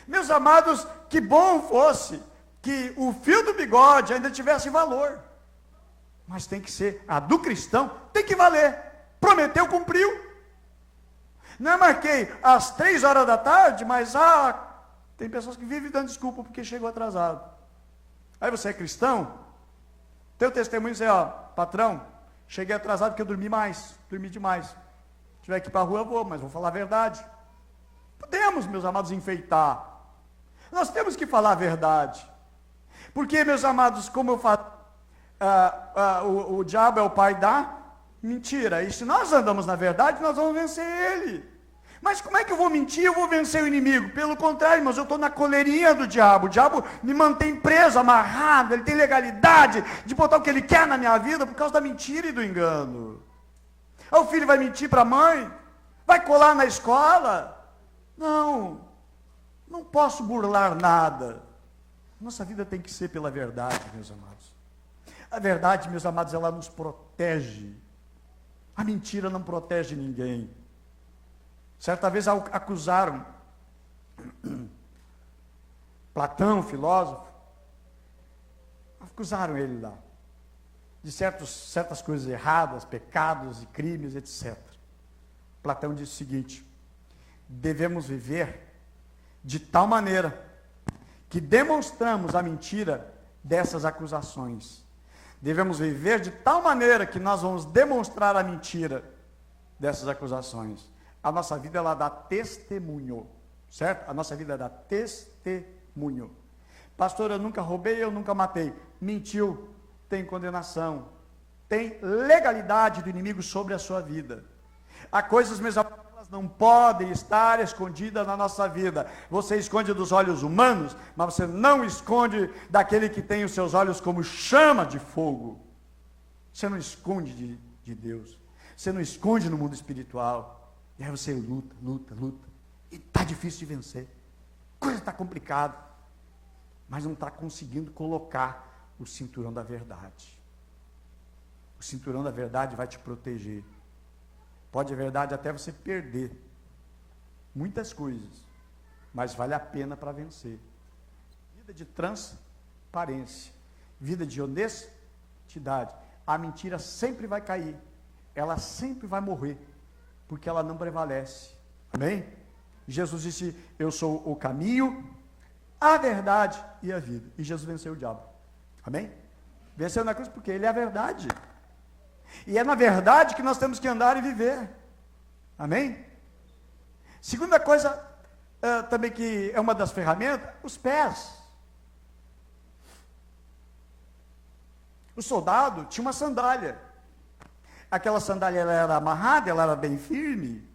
Meus amados, que bom fosse que o fio do bigode ainda tivesse valor. Mas tem que ser, a do cristão tem que valer. Prometeu, cumpriu. Não é marquei às 3 horas da tarde, mas tem pessoas que vivem dando desculpa porque chegou atrasado. Aí você é cristão, teu testemunho diz, patrão, cheguei atrasado porque eu dormi demais. Se tiver que ir para a rua eu vou, mas vou falar a verdade. Podemos, meus amados, enfeitar. Nós temos que falar a verdade. Porque, meus amados, como eu falo, o diabo é o pai da mentira. E se nós andamos na verdade, nós vamos vencer ele. Mas como é que eu vou mentir? Eu vou vencer o inimigo. Pelo contrário, irmãos, eu estou na coleirinha do diabo. O diabo me mantém preso, amarrado. Ele tem legalidade de botar o que ele quer na minha vida por causa da mentira e do engano. O filho vai mentir para a mãe? Vai colar na escola? Não posso burlar nada. Nossa vida tem que ser pela verdade, meus amados. A verdade, meus amados, ela nos protege. A mentira não protege ninguém. Certa vez acusaram Platão, filósofo, acusaram ele lá de certas coisas erradas, pecados e crimes, etc. Platão disse o seguinte: devemos viver de tal maneira que demonstramos a mentira dessas acusações. Devemos viver de tal maneira que nós vamos demonstrar a mentira dessas acusações. A nossa vida, ela dá testemunho, certo? A nossa vida dá testemunho. Pastor, eu nunca roubei, eu nunca matei. Mentiu, tem condenação. Tem legalidade do inimigo sobre a sua vida. Há coisas, meus amados, elas não podem estar escondidas na nossa vida. Você esconde dos olhos humanos, mas você não esconde daquele que tem os seus olhos como chama de fogo. Você não esconde de Deus. Você não esconde no mundo espiritual. E aí você luta. E está difícil de vencer. A coisa está complicada. Mas não está conseguindo colocar o cinturão da verdade. O cinturão da verdade vai te proteger. Pode, a verdade, até você perder muitas coisas. Mas vale a pena para vencer. Vida de transparência. Vida de honestidade. A mentira sempre vai cair. Ela sempre vai morrer. Porque ela não prevalece. Amém? Jesus disse, eu sou o caminho, a verdade e a vida. E Jesus venceu o diabo. Amém? Venceu na cruz porque ele é a verdade. E é na verdade que nós temos que andar e viver. Amém? Segunda coisa, também que é uma das ferramentas, os pés. O soldado tinha uma sandália. Aquela sandália, ela era amarrada, ela era bem firme.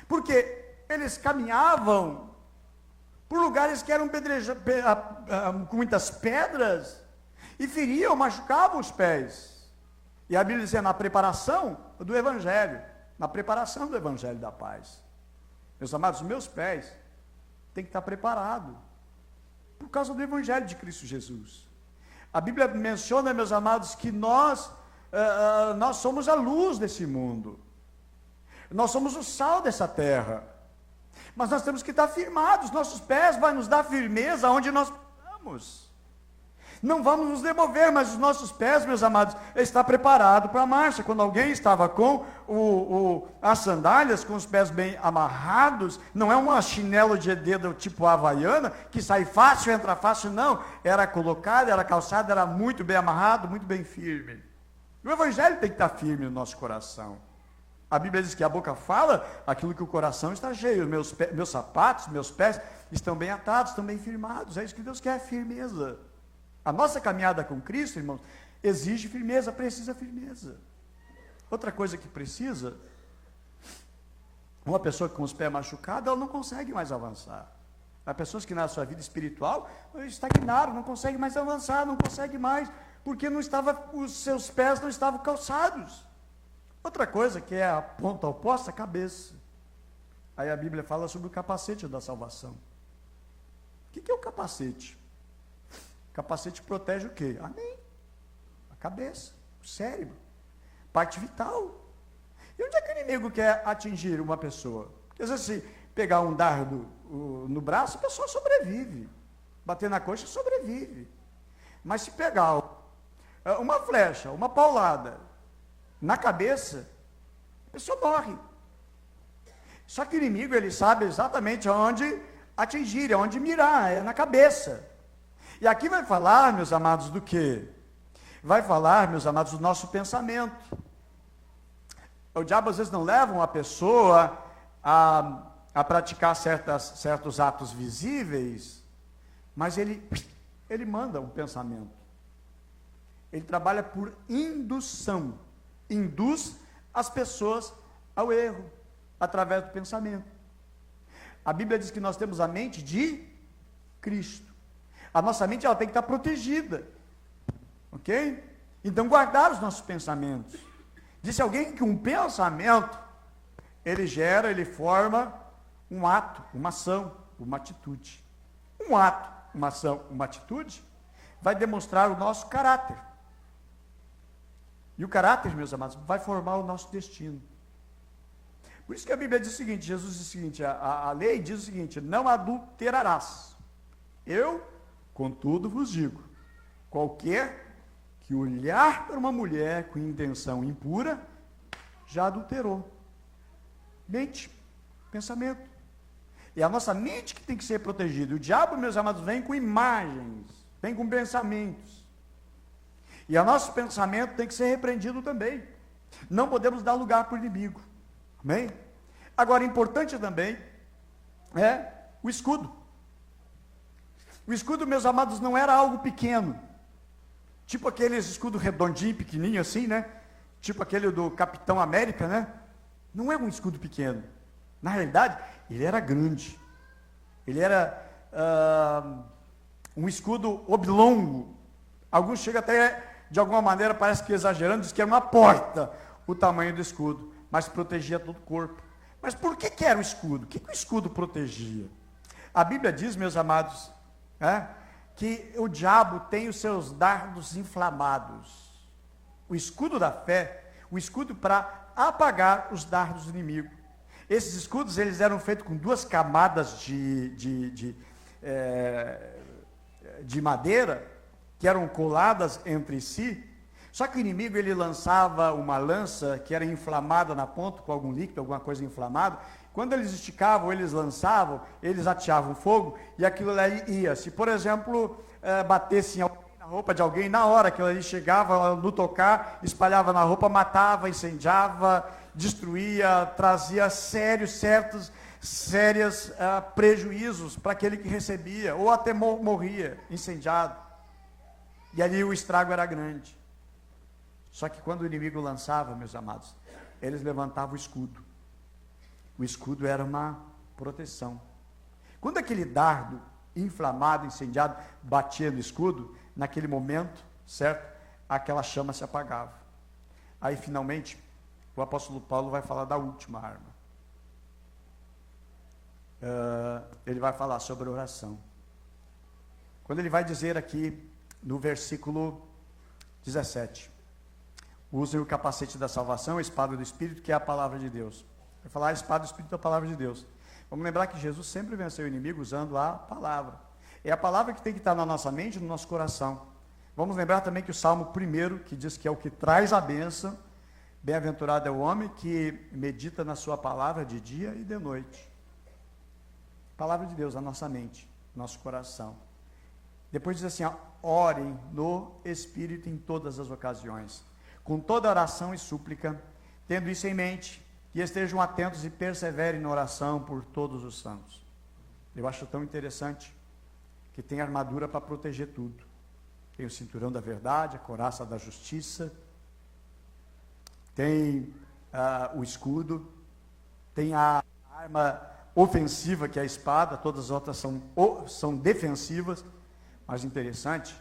Porque eles caminhavam por lugares que eram com muitas pedras e feriam, machucavam os pés. E a Bíblia dizia na preparação do Evangelho, da paz. Meus amados, os meus pés têm que estar preparados por causa do Evangelho de Cristo Jesus. A Bíblia menciona, meus amados, que nós nós somos a luz desse mundo. Nós somos o sal dessa terra. Mas nós temos que estar firmados. Nossos pés vão nos dar firmeza onde nós estamos. Não vamos nos demover, mas os nossos pés, meus amados, está preparado para a marcha. Quando alguém estava com as sandálias, com os pés bem amarrados, não é uma chinelo de dedo tipo havaiana, que sai fácil, entra fácil, não. Era colocado, era calçado, era muito bem amarrado, muito bem firme. O evangelho tem que estar firme no nosso coração. A Bíblia diz que a boca fala aquilo que o coração está cheio. Meus sapatos, meus pés estão bem atados, estão bem firmados. É isso que Deus quer, firmeza. A nossa caminhada com Cristo, irmãos, exige firmeza, precisa firmeza. Outra coisa que precisa, uma pessoa com os pés machucados, ela não consegue mais avançar. Há pessoas que na sua vida espiritual estagnaram, não conseguem mais avançar, não conseguem mais, porque os seus pés não estavam calçados. Outra coisa que é a ponta oposta, a cabeça. Aí a Bíblia fala sobre o capacete da salvação. O que é o capacete? O capacete protege o quê? Amém. A cabeça, o cérebro, parte vital. E onde é que o inimigo quer atingir uma pessoa? Porque às vezes se pegar um dardo no braço, a pessoa sobrevive. Bater na coxa, sobrevive. Mas se pegar uma flecha, uma paulada na cabeça, a pessoa morre. Só que o inimigo, ele sabe exatamente aonde atingir, aonde mirar, é na cabeça. E aqui vai falar, meus amados, do quê? Vai falar, meus amados, do nosso pensamento. O diabo às vezes não leva uma pessoa a praticar certos atos visíveis, mas ele manda um pensamento. Ele trabalha por indução. Induz as pessoas ao erro, através do pensamento. A Bíblia diz que nós temos a mente de Cristo. A nossa mente ela tem que estar protegida. Ok? Então guardar os nossos pensamentos. Disse alguém que um pensamento, ele forma um ato, uma ação, uma atitude. Um ato, uma ação, uma atitude, vai demonstrar o nosso caráter. E o caráter, meus amados, vai formar o nosso destino. Por isso que a Bíblia diz o seguinte, Jesus diz o seguinte, a lei diz o seguinte, não adulterarás. Contudo vos digo, qualquer que olhar para uma mulher com intenção impura, já adulterou. Mente, pensamento. E a nossa mente que tem que ser protegida. O diabo, meus amados, vem com imagens, vem com pensamentos. E o nosso pensamento tem que ser repreendido também. Não podemos dar lugar para o inimigo. Amém? Agora, importante também é o escudo. O escudo, meus amados, não era algo pequeno. Tipo aqueles escudos redondinho, pequenininho assim, né? Tipo aquele do Capitão América, né? Não é um escudo pequeno. Na realidade, ele era grande. Ele era um escudo oblongo. Alguns chegam até, de alguma maneira, parece que exagerando, diz que era uma porta o tamanho do escudo, mas protegia todo o corpo. Mas por que era o escudo? O que o escudo protegia? A Bíblia diz, meus amados, que o diabo tem os seus dardos inflamados. O escudo da fé, o escudo para apagar os dardos do inimigo. Esses escudos, eles eram feitos com 2 camadas de madeira, que eram coladas entre si. Só que o inimigo, ele lançava uma lança que era inflamada na ponta, com algum líquido, alguma coisa inflamada. Quando eles esticavam, eles lançavam, eles ateavam fogo, e aquilo ali ia. Se, por exemplo, batesse na roupa de alguém, na hora que ele chegava no tocar, espalhava na roupa, matava, incendiava, destruía, trazia sérios prejuízos para aquele que recebia, ou até morria incendiado. E ali o estrago era grande. Só que quando o inimigo lançava, meus amados, eles levantavam o escudo. O escudo era uma proteção. Quando aquele dardo inflamado, incendiado, batia no escudo, naquele momento, certo? Aquela chama se apagava. Aí, finalmente, o apóstolo Paulo vai falar da última arma. Ele vai falar sobre oração. Quando ele vai dizer aqui, no versículo 17, Usem o capacete da salvação, a espada do Espírito, que é a palavra de Deus. Vai falar a espada do Espírito da palavra de Deus. Vamos lembrar que Jesus sempre venceu o inimigo usando a palavra. É a palavra que tem que estar na nossa mente e no nosso coração. Vamos lembrar também que o Salmo 1, que diz que é o que traz a bênção, bem-aventurado é o homem que medita na sua palavra de dia e de noite. Palavra de Deus na nossa mente, no nosso coração. Depois diz assim, ó, orem no Espírito em todas as ocasiões, com toda oração e súplica, tendo isso em mente, que estejam atentos e perseverem na oração por todos os santos. Eu acho tão interessante que tem armadura para proteger tudo. Tem o cinturão da verdade, a couraça da justiça, tem o escudo, tem a arma ofensiva, que é a espada, todas as outras são defensivas, mas interessante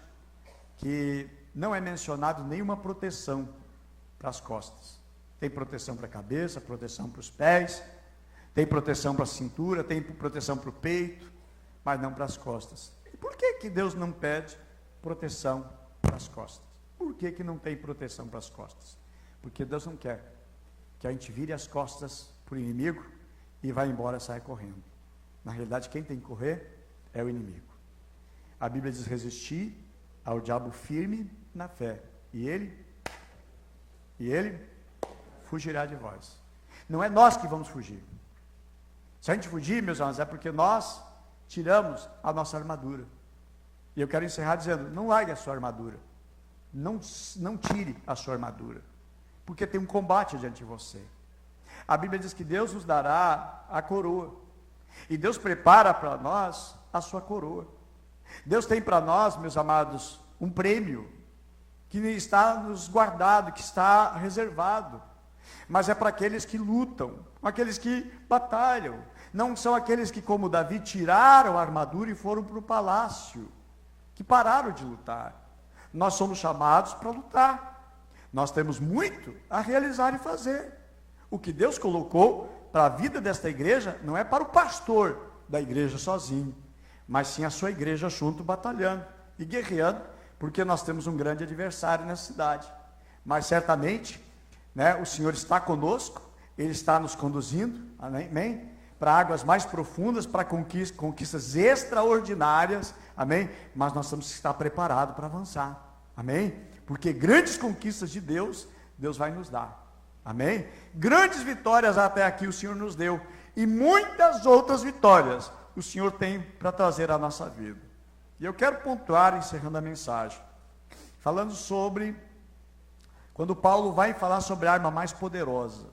que não é mencionado nenhuma proteção para as costas. Tem proteção para a cabeça, proteção para os pés, tem proteção para a cintura, tem proteção para o peito, mas não para as costas. E por que Deus não pede proteção para as costas? Por que não tem proteção para as costas? Porque Deus não quer que a gente vire as costas para o inimigo e vá embora e saia correndo. Na realidade, quem tem que correr é o inimigo. A Bíblia diz resistir ao diabo firme na fé, e ele fugirá de vós. Não é nós que vamos fugir. Se a gente fugir, meus irmãos, é porque nós tiramos a nossa armadura. E eu quero encerrar dizendo, não largue a sua armadura. Não tire a sua armadura. Porque tem um combate diante de você. A Bíblia diz que Deus nos dará a coroa. E Deus prepara para nós a sua coroa. Deus tem para nós, meus amados, um prêmio que está nos guardado, que está reservado. Mas é para aqueles que lutam, aqueles que batalham. Não são aqueles que, como Davi, tiraram a armadura e foram para o palácio, que pararam de lutar. Nós somos chamados para lutar. Nós temos muito a realizar e fazer. O que Deus colocou para a vida desta igreja não é para o pastor da igreja sozinho, mas sim a sua igreja junto, batalhando e guerreando, porque nós temos um grande adversário nessa cidade. Mas certamente, o Senhor está conosco, Ele está nos conduzindo, amém? Para águas mais profundas, para conquistas extraordinárias, amém? Mas nós temos que estar preparados para avançar, amém? Porque grandes conquistas de Deus vai nos dar, amém? Grandes vitórias até aqui o Senhor nos deu, e muitas outras vitórias o Senhor tem para trazer à nossa vida. E eu quero pontuar, encerrando a mensagem, falando sobre, quando Paulo vai falar sobre a arma mais poderosa.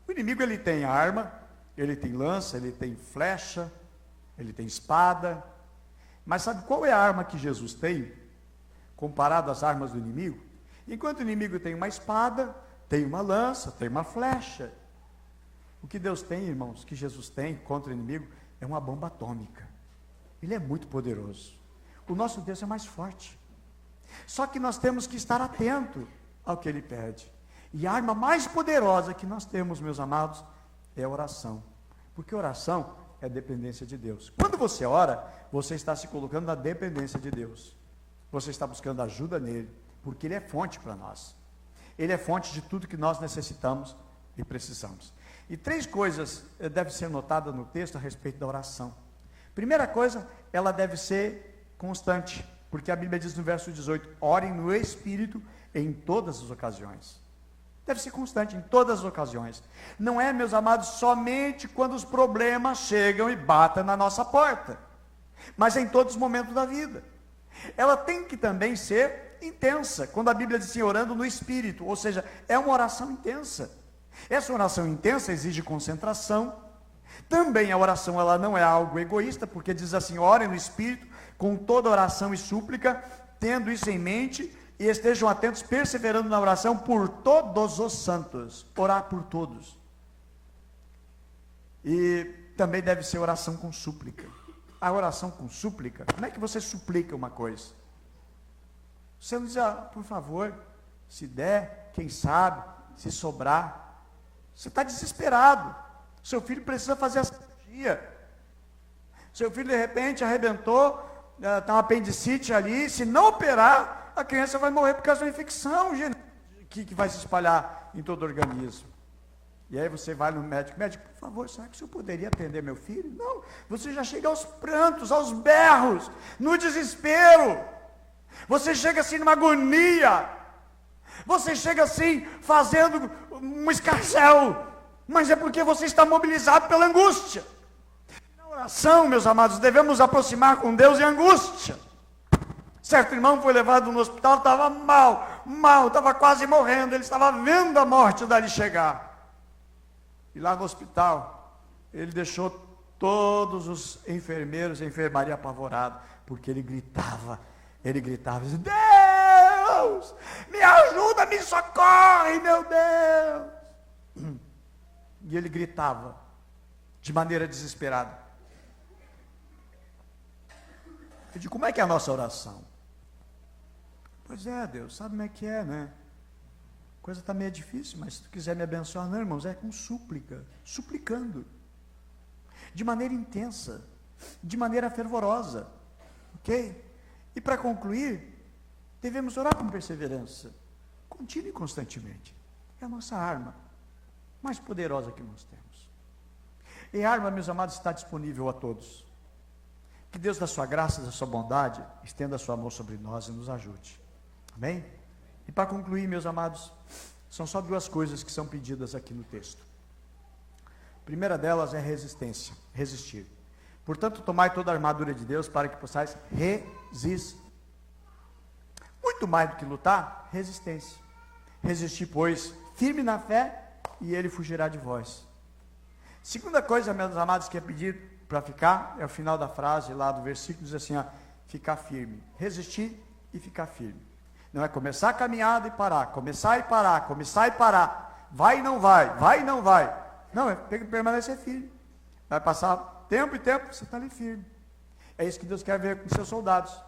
O inimigo, ele tem arma, ele tem lança, ele tem flecha, ele tem espada, mas sabe qual é a arma que Jesus tem, comparado às armas do inimigo? Enquanto o inimigo tem uma espada, tem uma lança, tem uma flecha. O que Deus tem, irmãos, que Jesus tem contra o inimigo, é uma bomba atômica. Ele é muito poderoso. O nosso Deus é mais forte. Só que nós temos que estar atento ao que Ele pede. E a arma mais poderosa que nós temos, meus amados, é a oração. Porque oração é dependência de Deus. Quando você ora, você está se colocando na dependência de Deus. Você está buscando ajuda nele, porque Ele é fonte para nós. Ele é fonte de tudo que nós necessitamos e precisamos. E 3 coisas devem ser notadas no texto a respeito da oração. Primeira coisa, ela deve ser constante, porque a Bíblia diz no verso 18, orem no Espírito em todas as ocasiões. Deve ser constante em todas as ocasiões. Não é, meus amados, somente quando os problemas chegam e batem na nossa porta, mas em todos os momentos da vida. Ela tem que também ser intensa, quando a Bíblia diz assim, orando no Espírito, ou seja, é uma oração intensa. Essa oração intensa exige concentração. Também a oração, ela não é algo egoísta, porque diz assim, orem no Espírito, com toda oração e súplica, tendo isso em mente, e estejam atentos, perseverando na oração por todos os santos. Orar por todos. E também deve ser oração com súplica. A oração com súplica, como é que você suplica uma coisa? Você não diz, por favor, se der, quem sabe, se sobrar. Você está desesperado. Seu filho precisa fazer a cirurgia. Seu filho, de repente, arrebentou, está um apendicite ali. Se não operar, a criança vai morrer por causa de uma infecção que vai se espalhar em todo o organismo. E aí você vai no médico, por favor, será que o senhor poderia atender meu filho? Não, você já chega aos prantos, aos berros, no desespero. Você chega assim numa agonia. Você chega assim fazendo um escarcéu. Mas é porque você está mobilizado pela angústia. Na oração, meus amados, devemos nos aproximar com Deus em angústia. Certo irmão foi levado no hospital, estava mal, estava quase morrendo. Ele estava vendo a morte dali chegar. E lá no hospital, ele deixou todos os enfermeiros e a enfermaria apavorados, porque ele gritava, Deus, me ajuda, me socorre, meu Deus. E ele gritava, de maneira desesperada. Eu digo, como é que é a nossa oração? Pois é, Deus, sabe como é que é, né? A coisa está meio difícil, mas se tu quiser me abençoar, não, irmãos, é com súplica, suplicando, de maneira intensa, de maneira fervorosa, ok? E para concluir, devemos orar com perseverança, contínua e constantemente. É a nossa arma mais poderosa que nós temos. E a arma, meus amados, está disponível a todos. Que Deus, da sua graça, da sua bondade, estenda a sua mão sobre nós e nos ajude. Amém? E para concluir, meus amados, são só duas coisas que são pedidas aqui no texto. A primeira delas é resistir. Portanto, tomai toda a armadura de Deus para que possais resistir. Muito mais do que lutar, resistência. Resistir, pois, firme na fé, e ele fugirá de vós. Segunda coisa, meus amados, que é pedido para ficar, é o final da frase lá do versículo, diz assim, ó, ficar firme. Resistir e ficar firme. Não é começar a caminhada e parar, começar e parar, começar e parar, vai e não vai, vai e não vai. Não, é permanecer firme. Vai passar tempo e tempo, você está ali firme. É isso que Deus quer ver com seus soldados.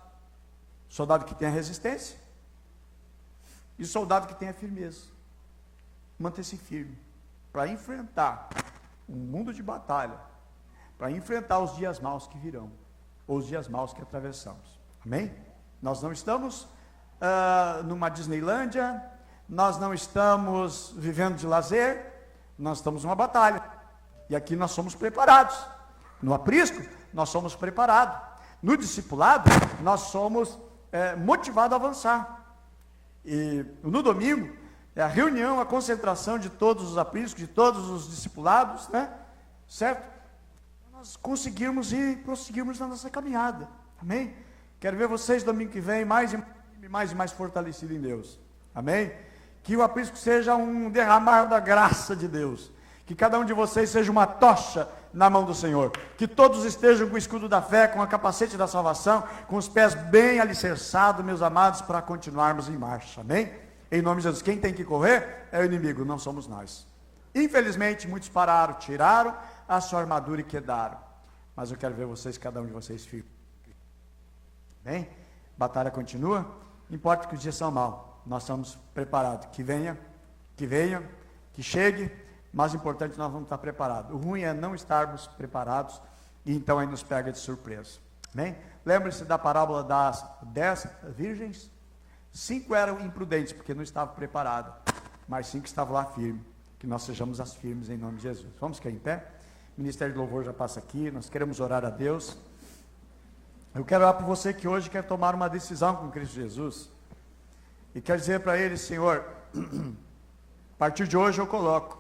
Soldado que tenha resistência e soldado que tenha firmeza. Manter-se firme para enfrentar um mundo de batalha, para enfrentar os dias maus que virão, ou os dias maus que atravessamos. Amém? Nós não estamos numa Disneylândia, nós não estamos vivendo de lazer, nós estamos numa batalha, e aqui nós somos preparados. No aprisco, nós somos preparados. No discipulado, nós somos motivados a avançar. E no domingo, é a reunião, a concentração de todos os apriscos, de todos os discipulados, né? Certo? Nós conseguirmos ir, prosseguirmos na nossa caminhada. Amém? Quero ver vocês domingo que vem mais e mais fortalecido em Deus. Amém? Que o aprisco seja um derramar da graça de Deus. Que cada um de vocês seja uma tocha na mão do Senhor. Que todos estejam com o escudo da fé, com a capacete da salvação, com os pés bem alicerçados, meus amados, para continuarmos em marcha. Amém? Em nome de Jesus. Quem tem que correr é o inimigo, não somos nós. Infelizmente, muitos pararam, tiraram a sua armadura e quedaram. Mas eu quero ver vocês, cada um de vocês, firme. Bem? Batalha continua. Não importa que os dias são maus. Nós estamos preparados. Que venha, que chegue. Mas importante, nós vamos estar preparados. O ruim é não estarmos preparados. E então aí nos pega de surpresa. Bem? Lembre-se da parábola das 10 virgens. 5 eram imprudentes, porque não estavam preparados. Mas 5 estavam lá firmes. Que nós sejamos as firmes em nome de Jesus. Vamos ficar em pé? O Ministério de Louvor já passa aqui. Nós queremos orar a Deus. Eu quero orar por você que hoje quer tomar uma decisão com Cristo Jesus. E quer dizer para Ele, Senhor, a partir de hoje eu coloco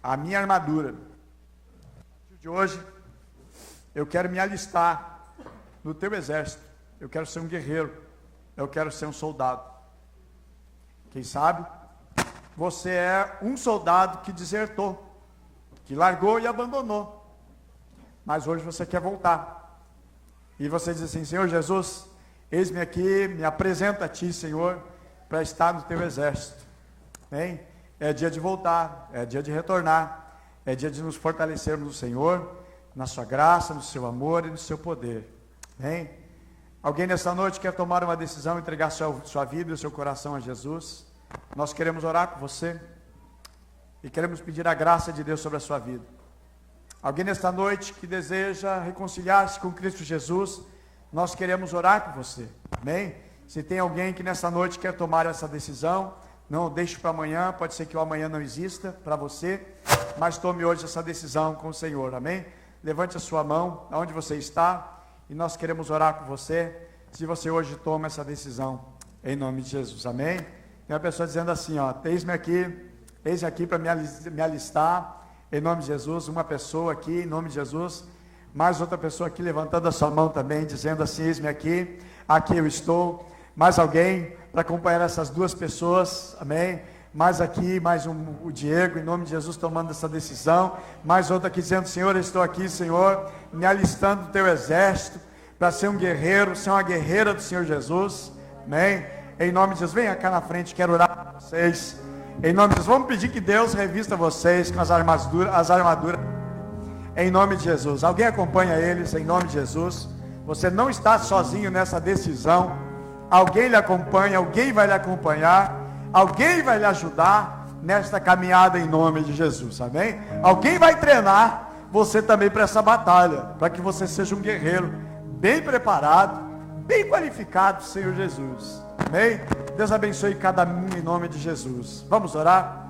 a minha armadura. A partir de hoje eu quero me alistar no teu exército. Eu quero ser um guerreiro. Eu quero ser um soldado. Quem sabe você é um soldado que desertou, que largou e abandonou. Mas hoje você quer voltar. E você diz assim, Senhor Jesus, eis-me aqui, me apresenta a Ti, Senhor, para estar no Teu exército. Bem, é dia de voltar, é dia de retornar, é dia de nos fortalecermos no Senhor, na Sua graça, no Seu amor e no Seu poder. Bem, alguém nessa noite quer tomar uma decisão, entregar sua vida e o seu coração a Jesus? Nós queremos orar por você e queremos pedir a graça de Deus sobre a sua vida. Alguém nesta noite que deseja reconciliar-se com Cristo Jesus, nós queremos orar por você. Amém? Se tem alguém que nessa noite quer tomar essa decisão, não deixe para amanhã, pode ser que o amanhã não exista para você, mas tome hoje essa decisão com o Senhor, amém? Levante a sua mão, aonde você está, e nós queremos orar com você, se você hoje toma essa decisão, em nome de Jesus, amém? Tem uma pessoa dizendo assim, ó, eis-me aqui para me alistar, em nome de Jesus, uma pessoa aqui, em nome de Jesus, mais outra pessoa aqui levantando a sua mão também, dizendo assim, eis-me aqui eu estou, mais alguém para acompanhar essas duas pessoas, amém? Mais aqui, o Diego, em nome de Jesus, tomando essa decisão, mais outra aqui dizendo, Senhor, eu estou aqui, Senhor, me alistando do teu exército, para ser um guerreiro, ser uma guerreira do Senhor Jesus, amém? Em nome de Jesus, venha cá na frente, quero orar para vocês, em nome de Jesus, vamos pedir que Deus revista vocês com as armaduras, em nome de Jesus, alguém acompanha eles, em nome de Jesus, você não está sozinho nessa decisão, alguém lhe acompanha, alguém vai lhe acompanhar, alguém vai lhe ajudar nesta caminhada em nome de Jesus, amém? Alguém vai treinar você também para essa batalha, para que você seja um guerreiro bem preparado, bem qualificado, Senhor Jesus, amém? Deus abençoe cada um em nome de Jesus. Vamos orar?